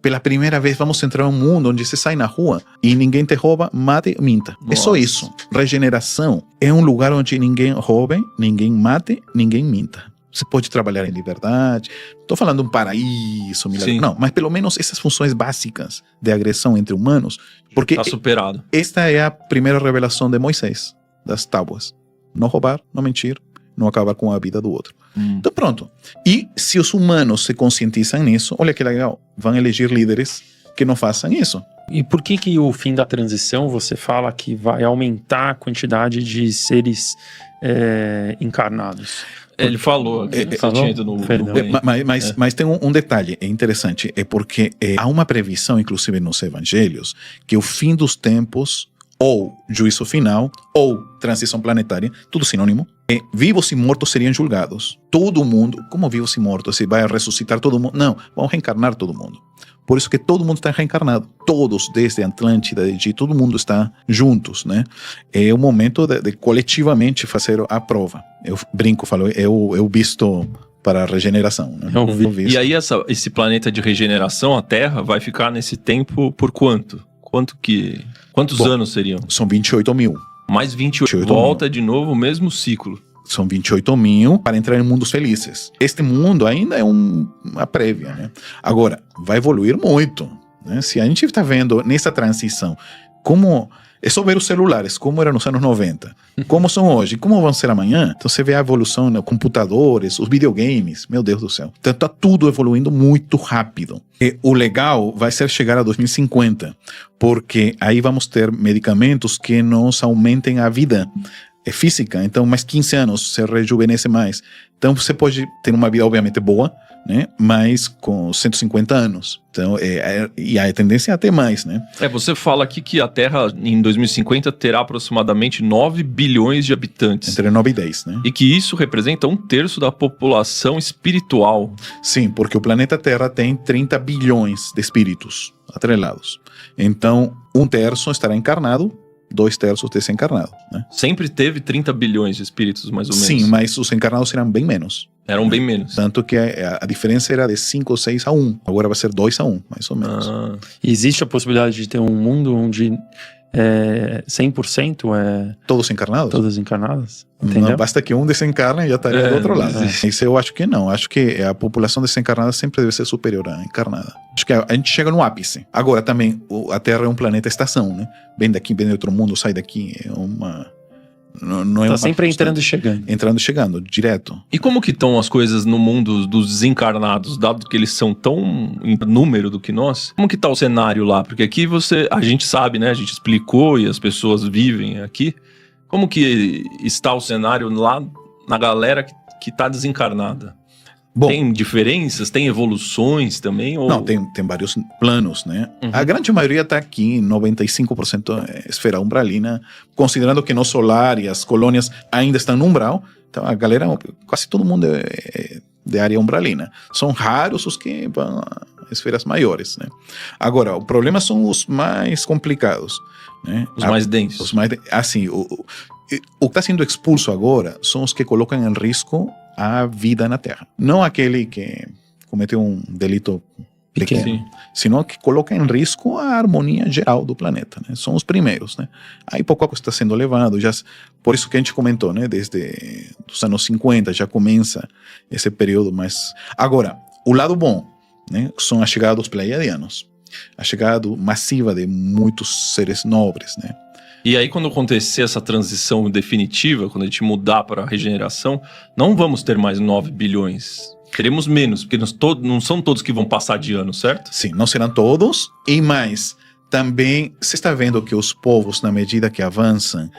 [SPEAKER 2] pela primeira vez vamos entrar em um mundo onde você sai na rua e ninguém te rouba, mate, minta. Nossa. É só isso. Regeneração é um lugar onde ninguém roube, ninguém mate, ninguém minta. Você pode trabalhar em liberdade. Estou falando de um paraíso, milagre. Não, mas pelo menos essas funções básicas de agressão entre humanos. Porque
[SPEAKER 3] está superado.
[SPEAKER 2] Esta é a primeira revelação de Moisés, das tábuas. Não roubar, não mentir, não acabar com a vida do outro. Então pronto. E se os humanos se conscientizam nisso, olha que legal, vão eleger líderes que não façam isso.
[SPEAKER 1] E por que o fim da transição você fala que vai aumentar a quantidade de seres encarnados?
[SPEAKER 3] Ele falou,
[SPEAKER 2] mas tem um detalhe, é interessante, é porque há uma previsão, inclusive nos evangelhos, que o fim dos tempos, ou juízo final, ou transição planetária, tudo sinônimo, vivos e mortos seriam julgados. Todo mundo, como vivos e mortos, se vai ressuscitar todo mundo? Não, vão reencarnar todo mundo. Por isso que todo mundo está reencarnado. Todos, desde Atlântida, de todo mundo está juntos, né? É o momento de coletivamente fazer a prova. Eu brinco, falo, é o visto para a regeneração, né?
[SPEAKER 3] E aí esse planeta de regeneração, a Terra, vai ficar nesse tempo por quanto? Quantos anos seriam?
[SPEAKER 2] São 28 mil.
[SPEAKER 3] Mais 28 volta de novo o mesmo ciclo.
[SPEAKER 2] São 28 mil para entrar em mundos felizes. Este mundo ainda é uma prévia, né? Agora, vai evoluir muito, né? Se a gente está vendo nessa transição, como é só ver os celulares, como eram nos anos 90, como são hoje, como vão ser amanhã. Então você vê a evolução, né? Computadores, os videogames, meu Deus do céu. Então está tudo evoluindo muito rápido. E o legal vai ser chegar a 2050, porque aí vamos ter medicamentos que nos aumentem a vida física, então mais 15 anos, você rejuvenesce mais. Então você pode ter uma vida obviamente boa, né? Mas com 150 anos. Então, e a tendência é até mais, né?
[SPEAKER 3] Você fala aqui que a Terra em 2050 terá aproximadamente 9 bilhões de habitantes.
[SPEAKER 2] Entre 9 e 10, né?
[SPEAKER 3] E que isso representa 1/3 da população espiritual.
[SPEAKER 2] Sim, porque o planeta Terra tem 30 bilhões de espíritos atrelados. Então, 1/3 estará encarnado, 2/3 desencarnado, né?
[SPEAKER 3] Sempre teve 30 bilhões de espíritos, mais ou menos.
[SPEAKER 2] Sim, mas os encarnados serão bem menos.
[SPEAKER 3] Eram bem menos.
[SPEAKER 2] Tanto que a diferença era de 5 ou 6 a 1. Agora vai ser 2 a 1, mais ou menos.
[SPEAKER 1] Existe a possibilidade de ter um mundo onde 100%
[SPEAKER 2] todos encarnados?
[SPEAKER 1] Todos encarnados? Entendeu?
[SPEAKER 2] Não, basta que um desencarne e já estaria do outro lado. Isso eu acho que não. Acho que a população desencarnada sempre deve ser superior à encarnada. Acho que a gente chega no ápice. Agora também, a Terra é um planeta estação, né? Vem daqui, vem de outro mundo, sai daqui. É uma... Não é
[SPEAKER 1] tá sempre entrando e chegando.
[SPEAKER 2] Entrando e chegando, direto.
[SPEAKER 3] E como que estão as coisas no mundo dos desencarnados, dado que eles são tão em número do que nós? Como que tá o cenário lá? Porque aqui a gente sabe, né? A gente explicou e as pessoas vivem aqui. Como que está o cenário lá na galera que tá desencarnada? Bom, tem diferenças? Tem evoluções também? Ou...
[SPEAKER 2] Não, tem vários planos, né? Uhum. A grande maioria está aqui, 95% é esfera umbralina, considerando que no solar e as colônias ainda estão no umbral. Então a galera, quase todo mundo é de área umbralina. São raros os que vão a esferas maiores, né? Agora, o problema são os mais complicados, né?
[SPEAKER 3] Os mais densos.
[SPEAKER 2] Os mais, assim, o que está sendo expulso agora são os que colocam em risco a vida na Terra. Não aquele que cometeu um delito pequeno, senão que coloca em risco a harmonia geral do planeta, né? São os primeiros, né? Aí pouco a pouco está sendo levado, já, por isso que a gente comentou, né? Desde os anos 50 já começa esse período, mas... Agora, o lado bom, né? São a chegada dos pleiadianos, a chegada massiva de muitos seres nobres, né?
[SPEAKER 3] E aí, quando acontecer essa transição definitiva, quando a gente mudar para a regeneração, não vamos ter mais 9 bilhões. Teremos menos, porque não são todos que vão passar de ano, certo?
[SPEAKER 2] Sim, não serão todos. E mais, também você está vendo que os povos, na medida que avançam,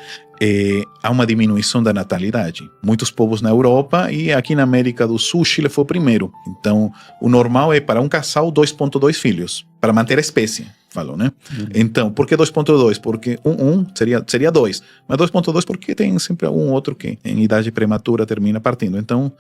[SPEAKER 2] há uma diminuição da natalidade. Muitos povos na Europa e aqui na América do Sul, Chile foi o primeiro. Então, o normal é para um casal 2,2 filhos, para manter a espécie, falou, né? Então, por que 2,2? Porque seria 2, mas 2,2 porque tem sempre algum outro que em idade prematura termina partindo. Então,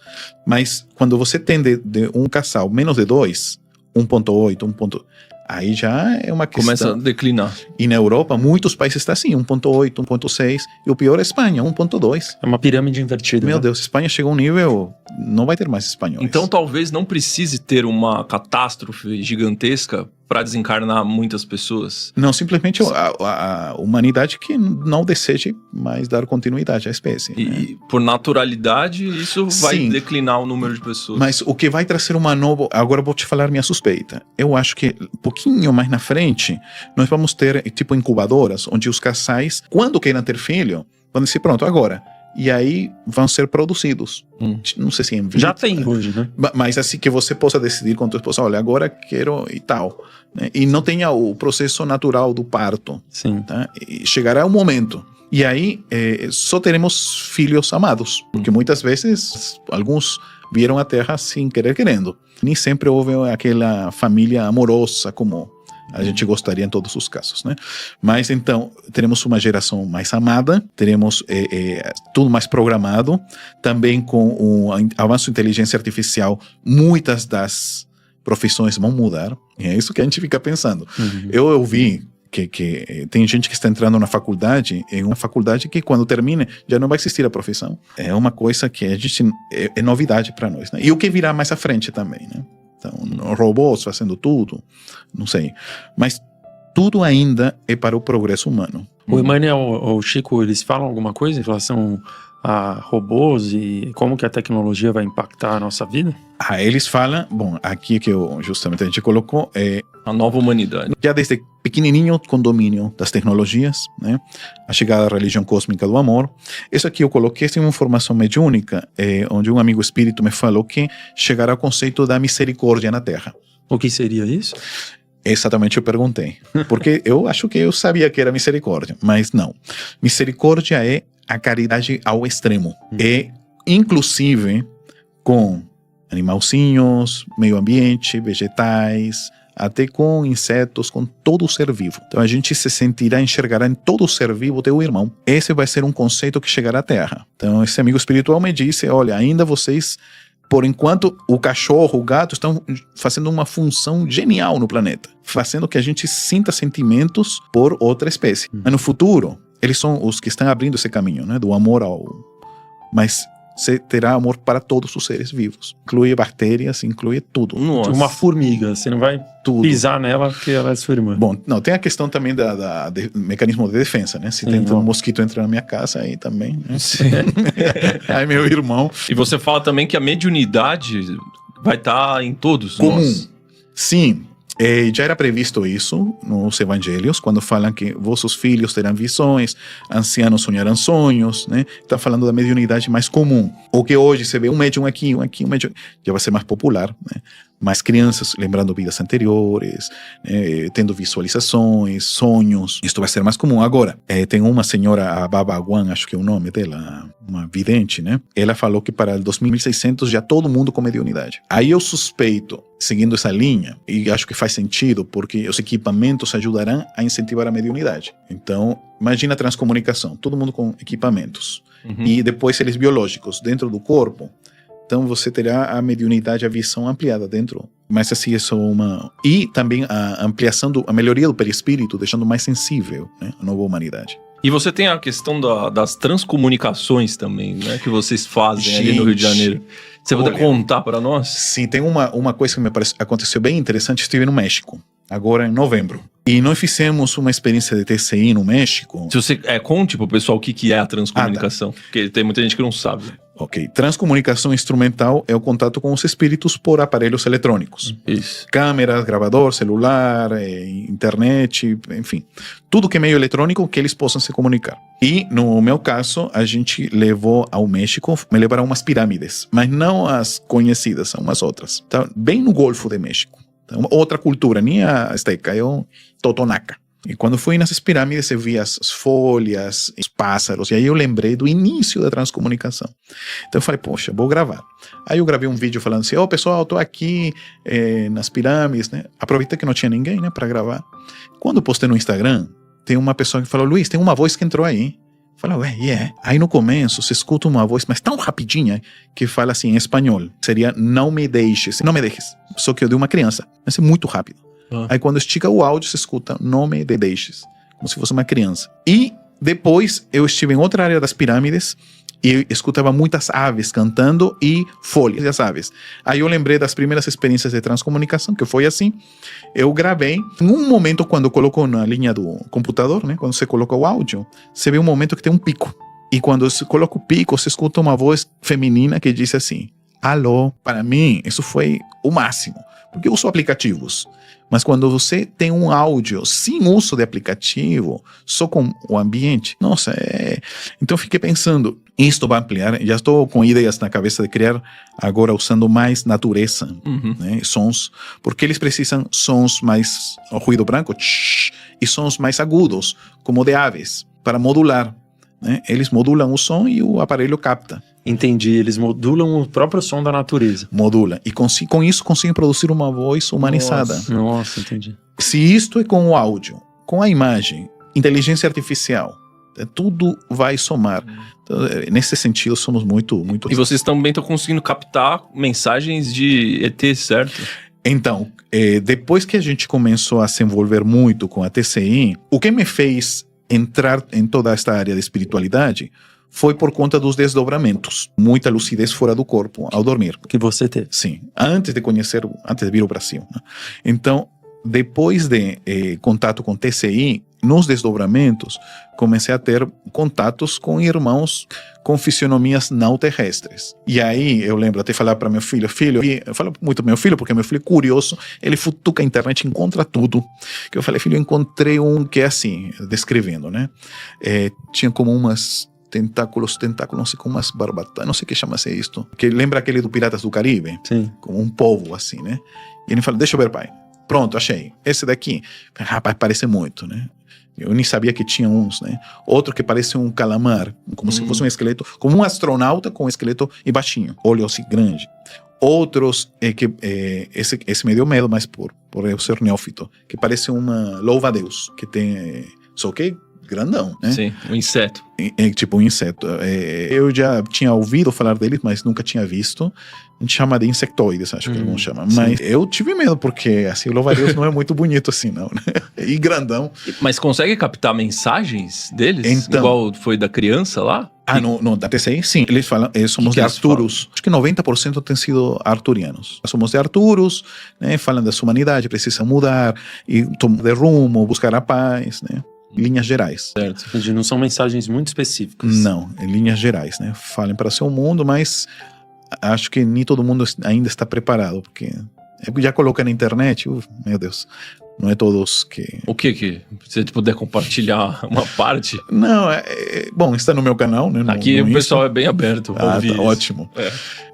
[SPEAKER 2] mas quando você tem de um casal menos de 2, 1,8, aí já é uma questão.
[SPEAKER 3] Começa a declinar.
[SPEAKER 2] E na Europa, muitos países estão assim, 1,8, 1,6. E o pior é a Espanha, 1,2.
[SPEAKER 1] É uma pirâmide invertida.
[SPEAKER 2] Meu
[SPEAKER 1] né?
[SPEAKER 2] Deus, Espanha chegou a um nível... Não vai ter mais espanhóis.
[SPEAKER 3] Então talvez não precise ter uma catástrofe gigantesca para desencarnar muitas pessoas.
[SPEAKER 2] Não, simplesmente a humanidade que não deseje mais dar continuidade à espécie.
[SPEAKER 3] E
[SPEAKER 2] né?
[SPEAKER 3] por naturalidade, isso vai
[SPEAKER 2] Sim.
[SPEAKER 3] declinar o número de pessoas.
[SPEAKER 2] Mas o que vai trazer uma nova... Agora eu vou te falar minha suspeita. Eu acho que um pouquinho mais na frente, nós vamos ter tipo incubadoras, onde os casais, quando queiram ter filho, vão dizer, pronto, agora... E aí vão ser produzidos. Não sei se em
[SPEAKER 1] Já tem hoje, né?
[SPEAKER 2] Mas assim que você possa decidir com a tua esposa, olha, agora quero e tal. Né? E não tenha o processo natural do parto.
[SPEAKER 1] Sim.
[SPEAKER 2] Tá? E chegará um momento. E aí só teremos filhos amados. Porque muitas vezes alguns vieram à Terra sem querer querendo. Nem sempre houve aquela família amorosa como a gente gostaria em todos os casos, né? Mas então, teremos uma geração mais amada, teremos tudo mais programado, também com o avanço da inteligência artificial, muitas das profissões vão mudar, e é isso que a gente fica pensando. Eu ouvi que tem gente que está entrando na faculdade, em uma faculdade que quando termine já não vai existir a profissão. É uma coisa que a gente é novidade para nós, né? E o que virá mais à frente também, né? Então, robôs fazendo tudo, não sei. Mas tudo ainda é para o progresso humano.
[SPEAKER 1] O Emmanuel ou o Chico, eles falam alguma coisa em relação a robôs e como que a tecnologia vai impactar a nossa vida?
[SPEAKER 2] Eles falam, bom, aqui que justamente a gente colocou,
[SPEAKER 3] A nova humanidade.
[SPEAKER 2] já desde pequenininho com domínio das tecnologias, né? A chegada da religião cósmica do amor. Isso aqui eu coloquei sem uma informação mediúnica, onde um amigo espírito me falou que chegará ao conceito da misericórdia na Terra.
[SPEAKER 1] O que seria isso?
[SPEAKER 2] Exatamente, eu perguntei. Porque eu acho que eu sabia que era misericórdia, mas não. Misericórdia é a caridade ao extremo. É, inclusive, com animalzinhos, meio ambiente, vegetais, até com insetos, com todo o ser vivo. Então a gente se sentirá, enxergará em todo o ser vivo teu irmão. Esse vai ser um conceito que chegará à Terra. Então esse amigo espiritual me disse, olha, ainda vocês... Por enquanto, o cachorro, o gato estão fazendo uma função genial no planeta, fazendo que a gente sinta sentimentos por outra espécie. Mas no futuro, eles são os que estão abrindo esse caminho, né, do amor ao... Mas você terá amor para todos os seres vivos. Inclui bactérias, inclui tudo.
[SPEAKER 3] Nossa.
[SPEAKER 1] Uma formiga, você não vai
[SPEAKER 2] Tudo.
[SPEAKER 1] pisar nela porque ela é sua irmã.
[SPEAKER 2] Bom, não, tem a questão também do mecanismo de defesa, né? Se
[SPEAKER 1] Sim,
[SPEAKER 2] tem um
[SPEAKER 1] bom.
[SPEAKER 2] mosquito entrar na minha casa, aí também, né?
[SPEAKER 3] Sim.
[SPEAKER 2] Aí meu irmão...
[SPEAKER 3] E você fala também que a mediunidade vai estar em todos
[SPEAKER 2] comum.
[SPEAKER 3] nós.
[SPEAKER 2] Sim, já era previsto isso nos evangelhos, quando falam que vossos filhos terão visões, ancianos sonharão sonhos, né? Está falando da mediunidade mais comum. O que hoje você vê um médium aqui, um médium... Já vai ser mais popular, né? Mais crianças lembrando vidas anteriores, tendo visualizações, sonhos. Isto vai ser mais comum. Agora, tem uma senhora, a Baba Guan, acho que é o nome dela, uma vidente, né? Ela falou que para 2600 já todo mundo com mediunidade. Aí eu suspeito, seguindo essa linha, e acho que faz sentido, porque os equipamentos ajudarão a incentivar a mediunidade. Então, imagina a transcomunicação, todo mundo com equipamentos. E depois seres biológicos dentro do corpo. Então você terá a mediunidade, a visão ampliada dentro. Mas assim, é só uma... E também a ampliação, a melhoria do perispírito, deixando mais sensível, né, a nova humanidade.
[SPEAKER 3] E você tem a questão das transcomunicações também, né? Que vocês fazem ali no Rio de Janeiro. Você pode contar para nós?
[SPEAKER 2] Sim, tem uma coisa que me parece aconteceu bem interessante. Estive no México, agora em novembro. E nós fizemos uma experiência de TCI no México.
[SPEAKER 3] Se você conte pro pessoal o que é a transcomunicação. Porque tem muita gente que não sabe.
[SPEAKER 2] Ok. Transcomunicação instrumental é o contato com os espíritos por aparelhos eletrônicos.
[SPEAKER 3] Isso.
[SPEAKER 2] Câmeras, gravador, celular, internet, enfim. Tudo que é meio eletrônico que eles possam se comunicar. E, no meu caso, a gente levou ao México, me levaram umas pirâmides, mas não as conhecidas, são umas outras. Tá bem no Golfo de México. Então, outra cultura, nem a azteca, é o Totonaca. E quando fui nessas pirâmides, eu vi as folhas, os pássaros, e aí eu lembrei do início da transcomunicação. Então eu falei, poxa, vou gravar. Aí eu gravei um vídeo falando assim, pessoal, eu tô aqui nas pirâmides, né? Aproveitei que não tinha ninguém, né, para gravar. Quando eu postei no Instagram, tem uma pessoa que falou, Luiz, tem uma voz que entrou aí. Fala, Aí no começo você escuta uma voz, mas tão rapidinha, que fala assim em espanhol. Seria, não me deixes. Só que eu de uma criança. Mas é muito rápido. Aí quando estica o áudio, você escuta, não me deixes. Como se fosse uma criança. E depois eu estive em outra área das pirâmides e escutava muitas aves cantando e folhas das aves. Aí eu lembrei das primeiras experiências de transcomunicação, que foi assim. Eu gravei. Em um momento, quando eu coloco na linha do computador, né, quando você coloca o áudio, você vê um momento que tem um pico. E quando você coloca o pico, você escuta uma voz feminina que diz assim, alô. Para mim, isso foi o máximo. Porque eu uso aplicativos. Mas quando você tem um áudio sem uso de aplicativo, só com o ambiente, nossa, Então eu fiquei pensando, isto vai ampliar, já estou com ideias na cabeça de criar agora usando mais natureza, né, sons, porque eles precisam sons mais ruído branco e sons mais agudos, como de aves, para modular. Né? Eles modulam o som e o aparelho capta.
[SPEAKER 1] Entendi, eles modulam o próprio som da natureza.
[SPEAKER 2] Modula. E com isso conseguem produzir uma voz humanizada.
[SPEAKER 1] Nossa, entendi.
[SPEAKER 2] Se isto é com o áudio, com a imagem, inteligência artificial, tudo vai somar. Então, nesse sentido, somos muito...
[SPEAKER 3] E vocês também estão conseguindo captar mensagens de ET, certo?
[SPEAKER 2] Então, depois que a gente começou a se envolver muito com a TCI, o que me fez entrar em toda esta área de espiritualidade foi por conta dos desdobramentos. Muita lucidez fora do corpo ao dormir.
[SPEAKER 1] Que você teve.
[SPEAKER 2] Sim, antes de vir ao Brasil. Né? Então, depois de contato com TCI, nos desdobramentos, comecei a ter contatos com irmãos com fisionomias não terrestres. E aí, eu lembro até falar para meu filho, eu falo muito pro meu filho, porque meu filho é curioso, ele futuca a internet, encontra tudo. Que eu falei, filho, eu encontrei um que é assim, descrevendo, né? Tinha como umas tentáculos, não sei, como umas barbatanas, não sei o que chama-se isto. Que lembra aquele do Piratas do Caribe?
[SPEAKER 1] Sim.
[SPEAKER 2] Como um povo, assim, né? E ele fala, deixa eu ver, pai. Pronto, achei. Esse daqui, rapaz, parece muito, né? Eu nem sabia que tinha uns, né? Outro que parece um calamar, como se fosse um esqueleto, como um astronauta com um esqueleto e baixinho, olho assim grande. Outros, esse me deu medo, mas por eu ser neófito, que parece uma louva-a-Deus, que tem, só que grandão, né?
[SPEAKER 3] Sim, um inseto.
[SPEAKER 2] Tipo um inseto. Eu já tinha ouvido falar deles, mas nunca tinha visto. A gente chama de insectoides, acho que alguns chamam. Mas eu tive medo, porque assim, o louva-a-Deus não é muito bonito assim, não, né? E grandão.
[SPEAKER 3] Mas consegue captar mensagens deles?
[SPEAKER 2] Então,
[SPEAKER 3] igual foi da criança lá?
[SPEAKER 2] No da TCI, sim. Eles falam, somos de Arturos. Acho que 90% têm sido arturianos. Somos de Arturos, né? Falam da sua humanidade, precisam mudar, e tomar de rumo, buscar a paz, né? Linhas gerais.
[SPEAKER 1] Certo. Entendi. Não são mensagens muito específicas.
[SPEAKER 2] Não, em linhas gerais, né? Falem para seu mundo, mas acho que nem todo mundo ainda está preparado, porque já coloca na internet, meu Deus, não é todos que...
[SPEAKER 3] O que se você puder compartilhar uma parte?
[SPEAKER 2] Não, bom, está no meu canal, né?
[SPEAKER 3] Aqui o pessoal é bem aberto.
[SPEAKER 2] Tá, ótimo.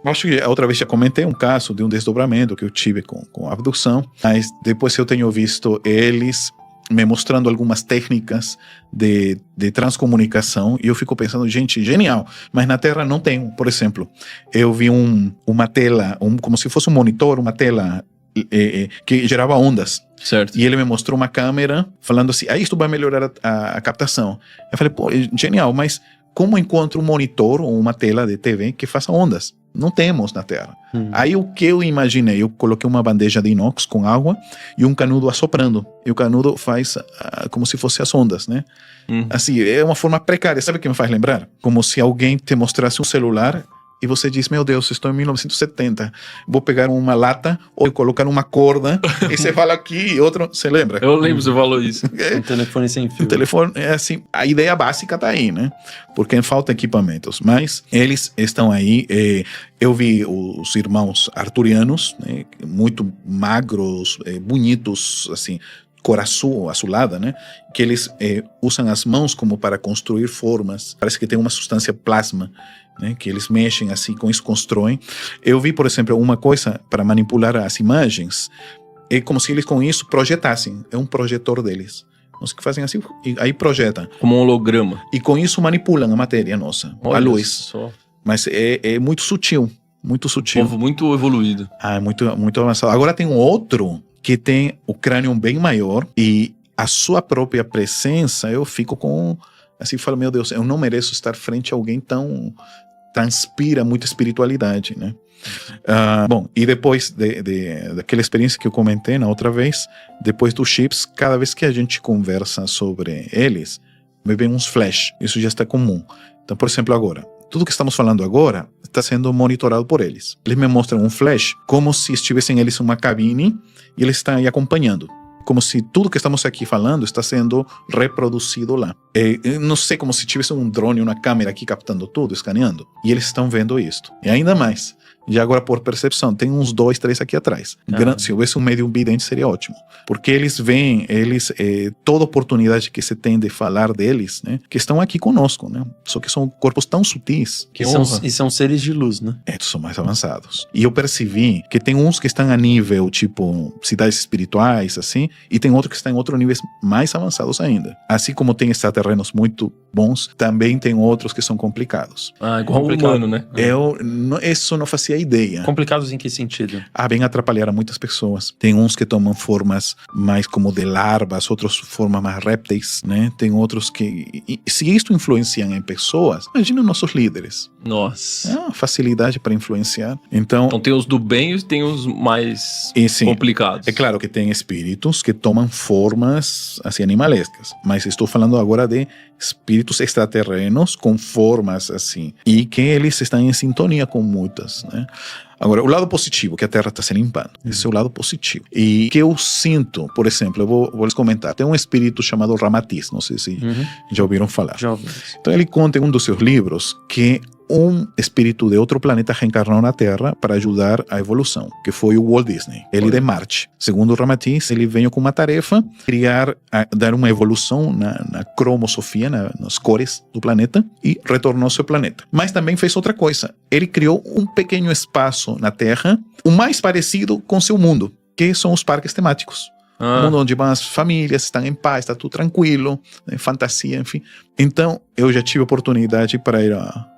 [SPEAKER 2] Acho que a outra vez já comentei um caso de um desdobramento que eu tive com abdução, mas depois eu tenho visto eles me mostrando algumas técnicas de transcomunicação e eu fico pensando, gente, genial, mas na Terra não tem. Por exemplo, eu vi uma tela, como se fosse um monitor, uma tela que gerava ondas.
[SPEAKER 3] Certo.
[SPEAKER 2] E ele me mostrou uma câmera falando assim, isto vai melhorar a captação. Eu falei, pô, genial, mas como encontro um monitor ou uma tela de TV que faça ondas? Não temos na Terra. Aí o que eu imaginei? Eu coloquei uma bandeja de inox com água e um canudo assoprando. E o canudo faz como se fosse as ondas, né? Assim, é uma forma precária. Sabe o que me faz lembrar? Como se alguém te mostrasse um celular e você diz, meu Deus, estou em 1970, vou pegar uma lata ou colocar uma corda e você fala aqui e outro, você lembra?
[SPEAKER 3] Eu lembro, você falou isso.
[SPEAKER 1] Um telefone sem fio.
[SPEAKER 2] O telefone, assim, a ideia básica tá aí, né? Porque falta equipamentos, mas eles estão aí. Eu vi os irmãos arturianos, né, muito magros, bonitos, assim, cor azulada, né? Que eles usam as mãos como para construir formas. Parece que tem uma substância plasma, né? Que eles mexem assim, com isso constroem. Eu vi, por exemplo, uma coisa para manipular as imagens. É como se eles com isso projetassem. É um projetor deles. Os que fazem assim, e aí projetam.
[SPEAKER 3] Como um holograma.
[SPEAKER 2] E com isso manipulam a matéria nossa, a luz.
[SPEAKER 3] Só.
[SPEAKER 2] Mas é muito sutil, muito sutil.
[SPEAKER 3] Povo muito evoluído.
[SPEAKER 2] É muito, muito avançado. Agora tem um outro que tem o crânio bem maior e a sua própria presença, eu fico com... Assim, falo, meu Deus, eu não mereço estar frente a alguém tão... transpira muita espiritualidade, né? Bom, e depois daquela experiência que eu comentei na outra vez, depois dos chips, cada vez que a gente conversa sobre eles, me vem uns flash. Isso já está comum. Então, por exemplo, agora, tudo que estamos falando agora está sendo monitorado por eles. Eles me mostram um flash como se estivessem eles em uma cabine e eles estão aí acompanhando. Como se tudo que estamos aqui falando está sendo reproduzido lá. Não sei, como se tivesse um drone, uma câmera aqui captando tudo, escaneando. E eles estão vendo isto. E ainda mais, e agora por percepção, tem uns 2, 3 aqui atrás. Se houvesse um médium vidente seria ótimo. Porque eles veem, toda oportunidade que se tem de falar deles, né, que estão aqui conosco, né? Só que são corpos tão sutis.
[SPEAKER 1] E são seres de luz, né?
[SPEAKER 2] Esses são mais avançados. E eu percebi que tem uns que estão a nível, tipo, cidades espirituais, assim, e tem outros que estão em outros níveis mais avançados ainda. Assim como tem extraterrenos muito bons, também tem outros que são complicados.
[SPEAKER 3] Igual o humano, né?
[SPEAKER 2] Isso não fazia ideia.
[SPEAKER 1] Complicados em que sentido?
[SPEAKER 2] Vem atrapalhar a muitas pessoas. Tem uns que tomam formas mais como de larvas, outros formas mais répteis, né? Tem outros que... se isto influencia em pessoas, imagina nossos líderes.
[SPEAKER 3] Nossa.
[SPEAKER 2] É uma facilidade para influenciar. Então
[SPEAKER 3] tem os do bem e tem os mais complicados.
[SPEAKER 2] É claro que tem espíritos que tomam formas assim animalescas, mas estou falando agora de espíritos extraterrenos com formas assim, e que eles estão em sintonia com muitas, né? Agora, o lado positivo, que a Terra está se limpando. Esse é o lado positivo. E que eu sinto, por exemplo, eu vou lhes comentar, tem um espírito chamado Ramatiz, não sei se já ouviram falar.
[SPEAKER 1] Já ouvi.
[SPEAKER 2] Então ele conta em um dos seus livros que um espírito de outro planeta reencarnou na Terra para ajudar a evolução, que foi o Walt Disney. Ele de Marte. Segundo o Ramatiz, ele veio com uma tarefa, dar uma evolução na cromosofia, nas cores do planeta, e retornou ao seu planeta. Mas também fez outra coisa. Ele criou um pequeno espaço na Terra, o mais parecido com seu mundo, que são os parques temáticos. Um mundo onde as famílias estão em paz, está tudo tranquilo, fantasia, enfim. Então, eu já tive oportunidade para ir a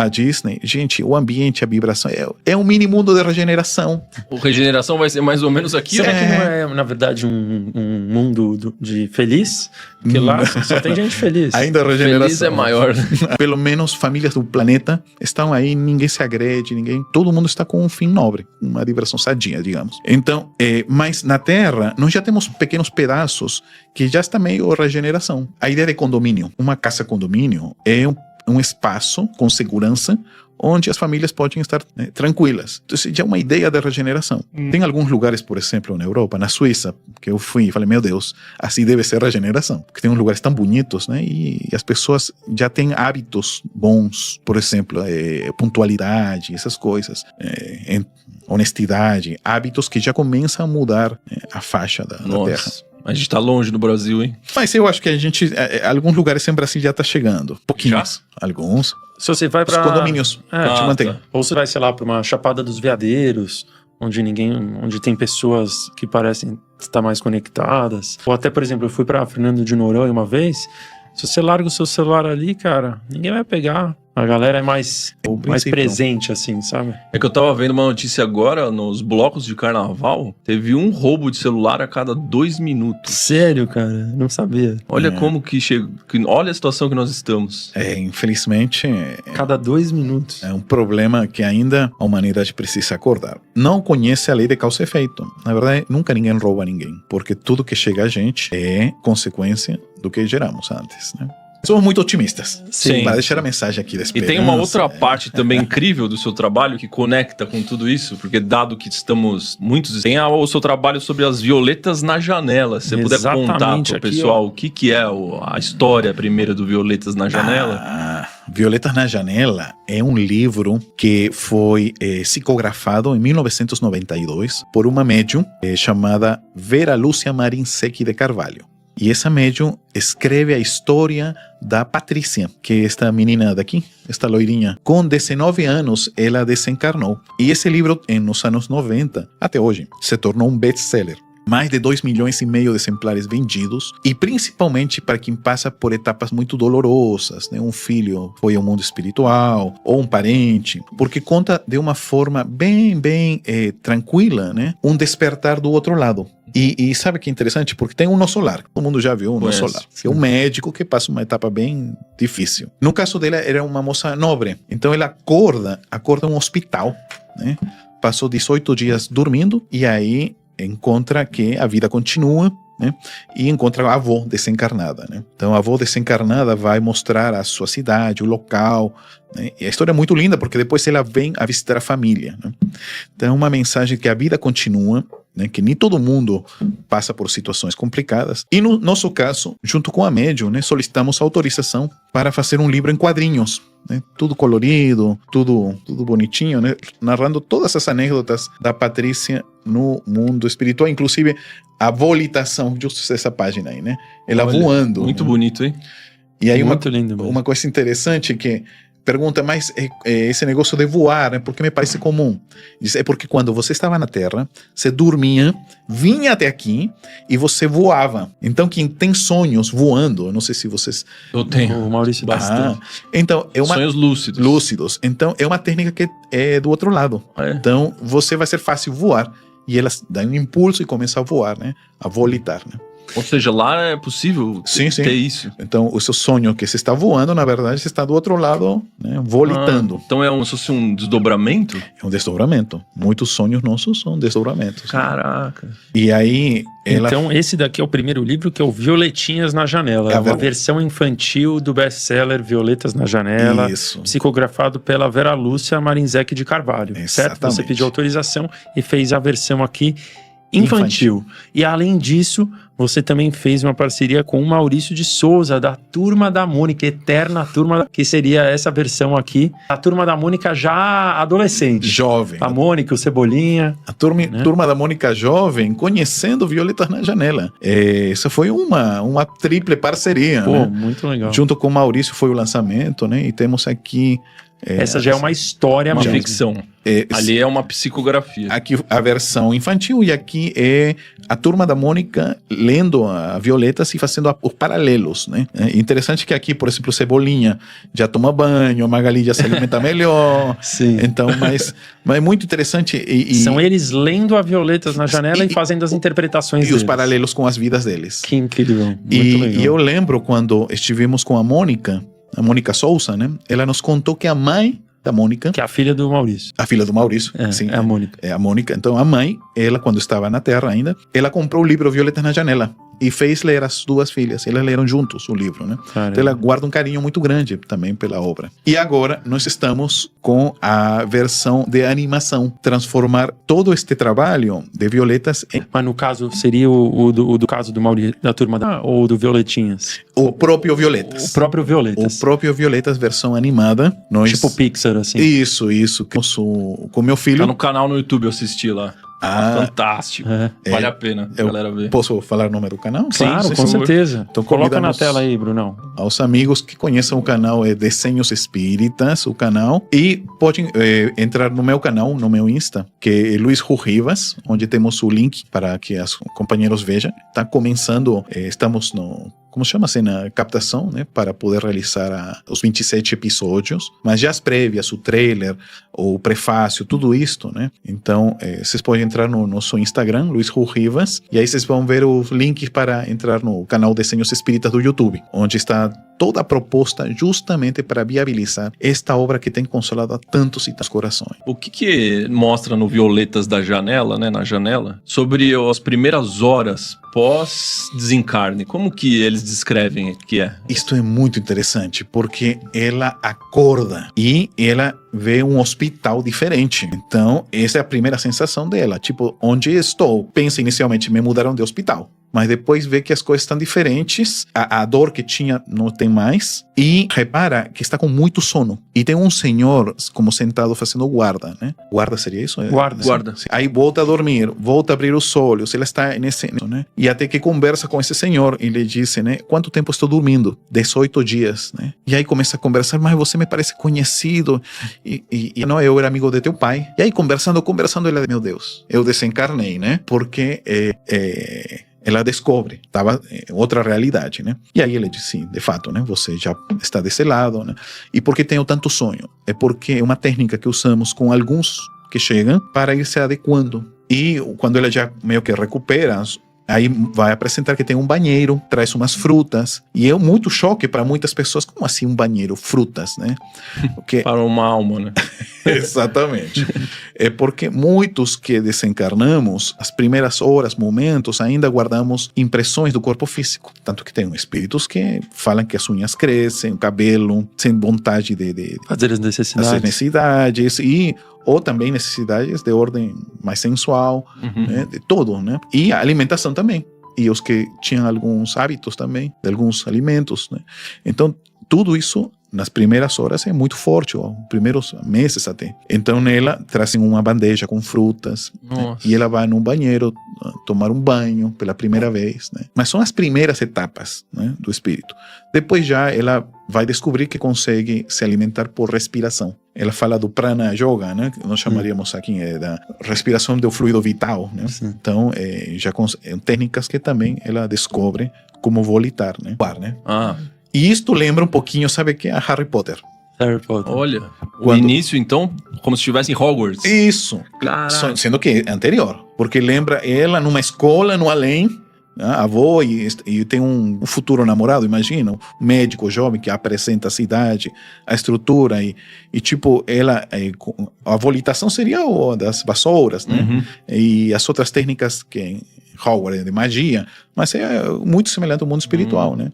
[SPEAKER 2] Disney. Gente, o ambiente, a vibração é um mini mundo de regeneração.
[SPEAKER 3] O regeneração vai ser mais ou menos aqui.
[SPEAKER 1] Será que não é, na verdade, um mundo de feliz? Porque lá só tem gente feliz.
[SPEAKER 2] Ainda a regeneração.
[SPEAKER 3] Feliz é maior.
[SPEAKER 2] Pelo menos famílias do planeta estão aí, ninguém se agrede, todo mundo está com um fim nobre, uma diversão sadia, digamos. Então, mas na Terra, nós já temos pequenos pedaços que já está meio regeneração. A ideia de condomínio, uma casa condomínio é um espaço com segurança onde as famílias podem estar tranquilas. Então, já é uma ideia de regeneração. Tem alguns lugares, por exemplo, na Europa, na Suíça, que eu fui e falei, meu Deus, assim deve ser a regeneração. Porque tem uns lugares tão bonitos, né? E as pessoas já têm hábitos bons, por exemplo, pontualidade, essas coisas, honestidade, hábitos que já começam a mudar a faixa da Terra.
[SPEAKER 3] A gente tá longe do Brasil, hein?
[SPEAKER 2] Mas eu acho que a gente, alguns lugares em Brasília já tá chegando. Pouquinhos. Já? Alguns.
[SPEAKER 1] Se você vai para
[SPEAKER 2] os condomínios, te mantém.
[SPEAKER 1] Ou você vai, sei lá, para uma Chapada dos Veadeiros, onde tem pessoas que parecem estar mais conectadas. Ou até, por exemplo, eu fui para Fernando de Noronha uma vez. Se você larga o seu celular ali, cara, ninguém vai pegar. A galera é mais presente, assim, sabe?
[SPEAKER 3] É que eu tava vendo uma notícia agora, nos blocos de carnaval, teve um roubo de celular a cada 2 minutos.
[SPEAKER 1] Sério, cara? Não sabia.
[SPEAKER 3] Olha como que chega. Olha a situação que nós estamos.
[SPEAKER 2] Infelizmente...
[SPEAKER 1] Cada 2 minutos.
[SPEAKER 2] É um problema que ainda a humanidade precisa acordar. Não conhece a lei de causa e efeito. Na verdade, nunca ninguém rouba ninguém. Porque tudo que chega a gente é consequência do que geramos antes, né? Somos muito otimistas.
[SPEAKER 3] Sim.
[SPEAKER 2] Para deixar a mensagem aqui da esperança.
[SPEAKER 3] E tem uma outra parte também incrível do seu trabalho que conecta com tudo isso, porque dado que estamos muitos... Tem o seu trabalho sobre as violetas na janela. Se você puder contar para o pessoal o que é a história primeira do Violetas na Janela.
[SPEAKER 2] Violetas na Janela é um livro que foi psicografado em 1992 por uma médium chamada Vera Lúcia Marinsecchi de Carvalho. E essa médium escreve a história da Patrícia, que é esta menina daqui, esta loirinha. Com 19 anos, ela desencarnou. E esse livro, nos anos 90, até hoje, se tornou um best-seller. Mais de 2,5 milhões de exemplares vendidos, e principalmente para quem passa por etapas muito dolorosas, né? Um filho foi ao mundo espiritual, ou um parente, porque conta de uma forma bem tranquila, né? Um despertar do outro lado. E sabe que é interessante? Porque tem um No Solar. Todo mundo já viu o No Solar. É um médico que passa uma etapa bem difícil. No caso dela, era uma moça nobre. Então ela acorda um hospital, né? Passou 18 dias dormindo e aí encontra que a vida continua, né? E encontra a avó desencarnada, né? Então a avó desencarnada vai mostrar a sua cidade, o local, né? E a história é muito linda porque depois ela vem a visitar a família, né? Então é uma mensagem que a vida continua, né? Que nem todo mundo passa por situações complicadas. E no nosso caso, junto com a médium, né? Solicitamos autorização para fazer um livro em quadrinhos, né? Tudo colorido, tudo bonitinho, né? Narrando todas as anécdotas da Patrícia no mundo espiritual, inclusive a volitação, justo essa página aí, né? Ela voando.
[SPEAKER 3] Muito, né? Bonito, hein?
[SPEAKER 2] E aí
[SPEAKER 1] muito lindo mesmo.
[SPEAKER 2] Uma coisa interessante que pergunta, mas esse negócio de voar, né? Porque me parece comum. Diz, é porque quando você estava na Terra, você dormia, vinha até aqui e você voava. Então, quem tem sonhos voando, eu não sei se vocês...
[SPEAKER 3] Eu tenho.
[SPEAKER 1] O Maurício bastante.
[SPEAKER 2] Então,
[SPEAKER 3] sonhos lúcidos.
[SPEAKER 2] Lúcidos. Então, é uma técnica que é do outro lado. Então, você vai ser fácil voar. E elas dão um impulso e começam a voar, né? A volitar, né?
[SPEAKER 3] Ou seja, lá é possível ter isso.
[SPEAKER 2] Então, o seu sonho que você está voando, na verdade, você está do outro lado, né, volitando.
[SPEAKER 3] Então é se fosse um desdobramento?
[SPEAKER 2] É um desdobramento. Muitos sonhos nossos são desdobramentos.
[SPEAKER 3] Caraca.
[SPEAKER 2] Né? E aí...
[SPEAKER 1] Então, esse daqui é o primeiro livro, que é o Violetinhas na Janela. É uma versão infantil do best-seller Violetas na Janela.
[SPEAKER 2] Isso.
[SPEAKER 1] Psicografado pela Vera Lúcia Marinzec de Carvalho.
[SPEAKER 2] Exatamente.
[SPEAKER 1] Certo? Você pediu autorização e fez a versão aqui infantil. E além disso, você também fez uma parceria com o Maurício de Souza, da Turma da Mônica, eterna Turma, que seria essa versão aqui, a Turma da Mônica já adolescente.
[SPEAKER 2] Jovem.
[SPEAKER 1] A Mônica, o Cebolinha.
[SPEAKER 2] A turma da Mônica jovem, conhecendo Violetas na Janela. Essa foi uma triple parceria.
[SPEAKER 1] Pô,
[SPEAKER 2] né?
[SPEAKER 1] Muito legal.
[SPEAKER 2] Junto com o Maurício foi o lançamento, né? E temos aqui...
[SPEAKER 1] essa já é uma história
[SPEAKER 3] uma
[SPEAKER 1] mesmo.
[SPEAKER 3] ficção. Ali é uma psicografia.
[SPEAKER 2] Aqui a versão infantil e aqui é a Turma da Mônica lendo a Violetas e fazendo os paralelos, né? É interessante que aqui, por exemplo, Cebolinha já toma banho, a Magali já se alimenta melhor.
[SPEAKER 1] Sim.
[SPEAKER 2] Então, mas é muito interessante.
[SPEAKER 1] São eles lendo a Violetas na Janela e fazendo as interpretações deles.
[SPEAKER 2] E os paralelos com as vidas deles.
[SPEAKER 1] Que incrível. Muito legal.
[SPEAKER 2] E eu lembro quando estivemos com a Mônica Souza, né? Ela nos contou que a mãe da Mônica...
[SPEAKER 1] Que é a filha do Maurício.
[SPEAKER 2] A filha do Maurício, sim.
[SPEAKER 1] É a Mônica.
[SPEAKER 2] É a Mônica. Então, a mãe, ela, quando estava na Terra ainda, ela comprou o livro Violetas na Janela e fez ler as duas filhas. Elas leram juntos o livro, né?
[SPEAKER 1] Caramba.
[SPEAKER 2] Então, ela guarda um carinho muito grande também pela obra. E agora, nós estamos com a versão de animação. Transformar todo este trabalho de Violetas em...
[SPEAKER 1] Mas no caso, seria o do caso do Maurício, da Turma ou do Violetinhas?
[SPEAKER 2] O próprio Violetas.
[SPEAKER 1] O próprio Violetas.
[SPEAKER 2] O próprio Violetas, versão animada. Nós...
[SPEAKER 1] Tipo Pixar, assim.
[SPEAKER 2] Isso. Com meu filho.
[SPEAKER 3] Tá no canal no YouTube, eu assisti lá. Fantástico. Vale a pena, galera ver.
[SPEAKER 2] Posso falar o nome do canal?
[SPEAKER 1] Claro,
[SPEAKER 2] sim,
[SPEAKER 1] com certeza.
[SPEAKER 2] Então,
[SPEAKER 1] coloca na tela aí, Brunão.
[SPEAKER 2] Aos amigos que conheçam o canal, é Desenhos Espíritas, o canal. E podem entrar no meu canal, no meu Insta, que é Luiz Rivas, onde temos o link para que os companheiros vejam. Está começando, estamos como se chama assim, na captação, né, para poder realizar os 27 episódios, mas já as prévias, o trailer, o prefácio, tudo isto, né? Então, vocês podem entrar no nosso Instagram, Luiz Rivas, e aí vocês vão ver os links para entrar no canal Desenhos Espíritas do YouTube, onde está toda a proposta justamente para viabilizar esta obra que tem consolado a tantos e tantos corações.
[SPEAKER 3] O que mostra no Violetas da Janela, né, na janela, sobre as primeiras horas pós-desencarne? Como que eles descrevem que é?
[SPEAKER 2] Isto é muito interessante, porque ela acorda e ela vê um hospital diferente. Então, essa é a primeira sensação dela. Tipo, onde estou? Pensa inicialmente, me mudaram de hospital. Mas depois vê que as coisas estão diferentes, a dor que tinha não tem mais, e repara que está com muito sono. E tem um senhor como sentado fazendo guarda, né? Guarda seria isso?
[SPEAKER 3] Guarda.
[SPEAKER 2] Aí volta a dormir, volta a abrir os olhos, ela está nesse, né? E até que conversa com esse senhor e lhe diz, né? Quanto tempo estou dormindo? 18 dias, né? E aí começa a conversar, mas você me parece conhecido. E não, eu era amigo de teu pai. E aí, conversando, ela, meu Deus, eu desencarnei, né? Porque ela descobre, estava em outra realidade, né? E aí ele diz, sim, de fato, né? Você já está desse lado, né? E por que tenho tanto sonho? É porque é uma técnica que usamos com alguns que chegam para ir se adequando. E quando ela já meio que recupera, aí vai apresentar que tem um banheiro, traz umas frutas. E é muito choque para muitas pessoas. Como assim um banheiro? Frutas, né? Porque...
[SPEAKER 3] Para uma alma, né?
[SPEAKER 2] Exatamente. É porque muitos que desencarnamos, as primeiras horas, momentos, ainda guardamos impressões do corpo físico. Tanto que tem espíritos que falam que as unhas crescem, o cabelo, sem vontade de
[SPEAKER 1] fazer as necessidades.
[SPEAKER 2] As necessidades ou também necessidades de ordem mais sensual, né, de todo, né? E a alimentação também. E os que tinham alguns hábitos também, de alguns alimentos, né? Então, tudo isso, nas primeiras horas, é muito forte, ó, primeiros meses até. Então, nela, trazem uma bandeja com frutas, né? E ela vai no banheiro tomar um banho pela primeira vez, né? Mas são as primeiras etapas, né, do espírito. Depois já ela vai descobrir que consegue se alimentar por respiração. Ela fala do prana yoga, né, que nós chamaríamos aqui da respiração do fluido vital, né? Então, já técnicas que também ela descobre como volitar, né? E isto lembra um pouquinho, sabe o que? A Harry Potter.
[SPEAKER 3] Olha, o início, então, como se estivesse em Hogwarts.
[SPEAKER 2] Isso.
[SPEAKER 3] Caraca.
[SPEAKER 2] Sendo que é anterior. Porque lembra ela numa escola no além, a avó, e tem um futuro namorado, imagina, um médico jovem que apresenta a cidade, a estrutura, e tipo, ela, a volitação seria das vassouras, né? E as outras técnicas que em Hogwarts de magia, mas é muito semelhante ao mundo espiritual, né?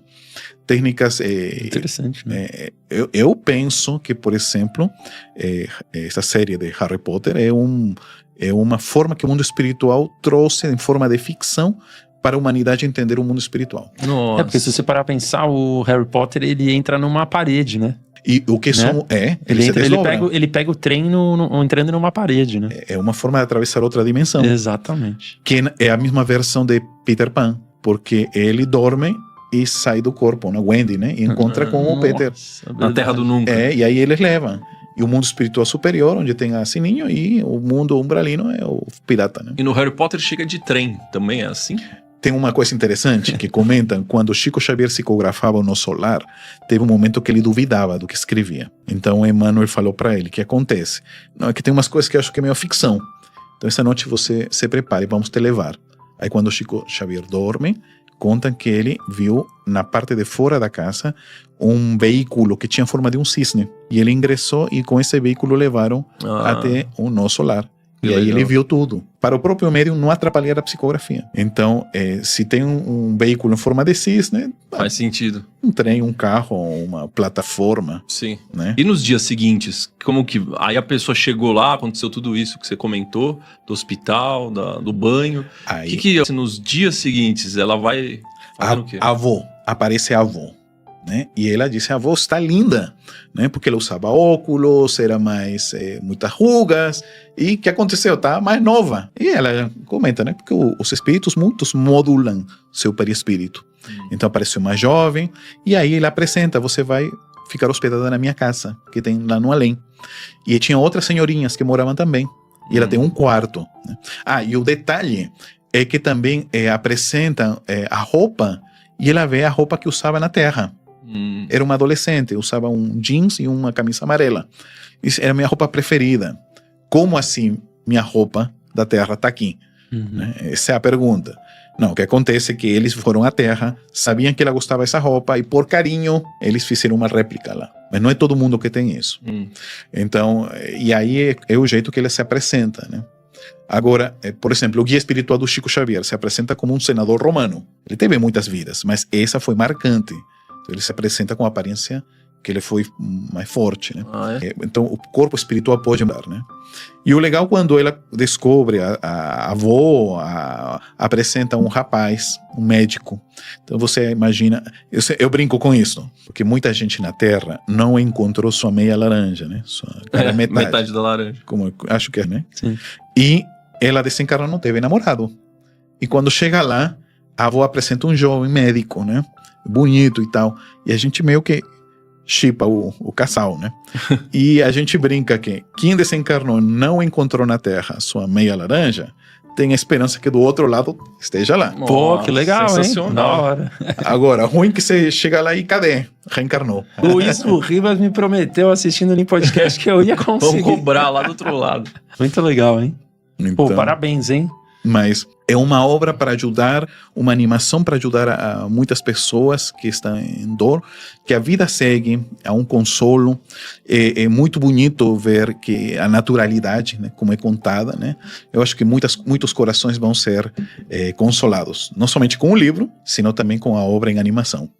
[SPEAKER 2] Técnicas...
[SPEAKER 1] Interessante, né?
[SPEAKER 2] Eu penso que, por exemplo, essa série de Harry Potter é uma forma que o mundo espiritual trouxe em forma de ficção para a humanidade entender o mundo espiritual.
[SPEAKER 1] Nossa. Porque se você parar a pensar, o Harry Potter, ele entra numa parede, né?
[SPEAKER 2] E o que são...
[SPEAKER 1] Ele pega o trem entrando numa parede, né?
[SPEAKER 2] É uma forma de atravessar outra dimensão.
[SPEAKER 1] Exatamente.
[SPEAKER 2] Que é a mesma versão de Peter Pan, porque ele dorme e sai do corpo, na Wendy, né? E encontra com o Peter.
[SPEAKER 3] Na Terra do Nunca.
[SPEAKER 2] E aí eles levam. E o mundo espiritual superior, onde tem a Sininho, e o mundo umbralino é o pirata, né?
[SPEAKER 3] E no Harry Potter chega de trem, também é assim?
[SPEAKER 2] Tem uma coisa interessante que comentam, quando Chico Xavier psicografava no solar, teve um momento que ele duvidava do que escrevia. Então Emmanuel falou para ele, o que acontece? Não, é que tem umas coisas que eu acho que é meio ficção. Então essa noite você se prepare, vamos te levar. Aí quando Chico Xavier dorme, contam que ele viu na parte de fora da casa um veículo que tinha forma de um cisne. E ele ingressou e com esse veículo levaram até o nosso lar. E aí ele viu tudo. Para o próprio médium não atrapalhar a psicografia. Então, se tem um veículo em forma de cisne...
[SPEAKER 3] Faz sentido.
[SPEAKER 2] Um trem, um carro, uma plataforma.
[SPEAKER 3] Sim.
[SPEAKER 2] Né?
[SPEAKER 3] E nos dias seguintes? Como que... Aí a pessoa chegou lá, aconteceu tudo isso que você comentou, do hospital, do banho. O que assim, nos dias seguintes ela vai...
[SPEAKER 2] A avó. Aparece a avó. Né? E ela disse, a avó está linda, né? Porque ela usava óculos, era mais, muitas rugas, e o que aconteceu? Está mais nova. E ela comenta, né? Porque os espíritos muitos modulam seu perispírito. Então apareceu mais jovem, e aí ele apresenta, você vai ficar hospedada na minha casa, que tem lá no além. E tinha outras senhorinhas que moravam também, e ela tem um quarto. Né? E o detalhe é que também apresenta a roupa, e ela vê a roupa que usava na Terra. Era uma adolescente, usava um jeans e uma camisa amarela. Isso era a minha roupa preferida. Como assim minha roupa da Terra está aqui? Né? Essa é a pergunta. Não, o que acontece é que eles foram à Terra, sabiam que ela gostava dessa roupa e por carinho eles fizeram uma réplica lá. Mas não é todo mundo que tem isso. Então, e aí é o jeito que ele se apresenta, né? Agora, por exemplo, o guia espiritual do Chico Xavier se apresenta como um senador romano. Ele teve muitas vidas, mas essa foi marcante. Ele se apresenta com a aparência que ele foi mais forte, né? Então o corpo espiritual pode mudar, né? E o legal quando ela descobre a avó, apresenta um rapaz, um médico. Então você imagina, eu brinco com isso, porque muita gente na Terra não encontrou sua meia laranja, né?
[SPEAKER 3] Metade da laranja.
[SPEAKER 2] Como acho que é, né?
[SPEAKER 1] Sim.
[SPEAKER 2] E ela desencarna, não teve namorado. E quando chega lá, a avó apresenta um jovem médico, né? Bonito e tal. E a gente meio que shippa o casal, né? E a gente brinca que quem desencarnou não encontrou na Terra sua meia laranja, tem a esperança que do outro lado esteja lá.
[SPEAKER 1] Pô, que legal, hein?
[SPEAKER 3] Sensacional.
[SPEAKER 1] Da hora.
[SPEAKER 2] Agora, ruim que você chega lá e cadê? Reencarnou.
[SPEAKER 1] O Ismo Rivas me prometeu assistindo o podcast que eu ia conseguir.
[SPEAKER 3] Vamos cobrar lá do outro lado.
[SPEAKER 1] Muito legal, hein? Pô,
[SPEAKER 2] Então,
[SPEAKER 1] parabéns, hein?
[SPEAKER 2] mas é uma obra para ajudar, uma animação para ajudar a muitas pessoas que estão em dor, que a vida segue, há um consolo. É muito bonito ver que a naturalidade, né, como é contada, né? Eu acho que muitos corações vão ser consolados, não somente com o livro, sino também com a obra em animação.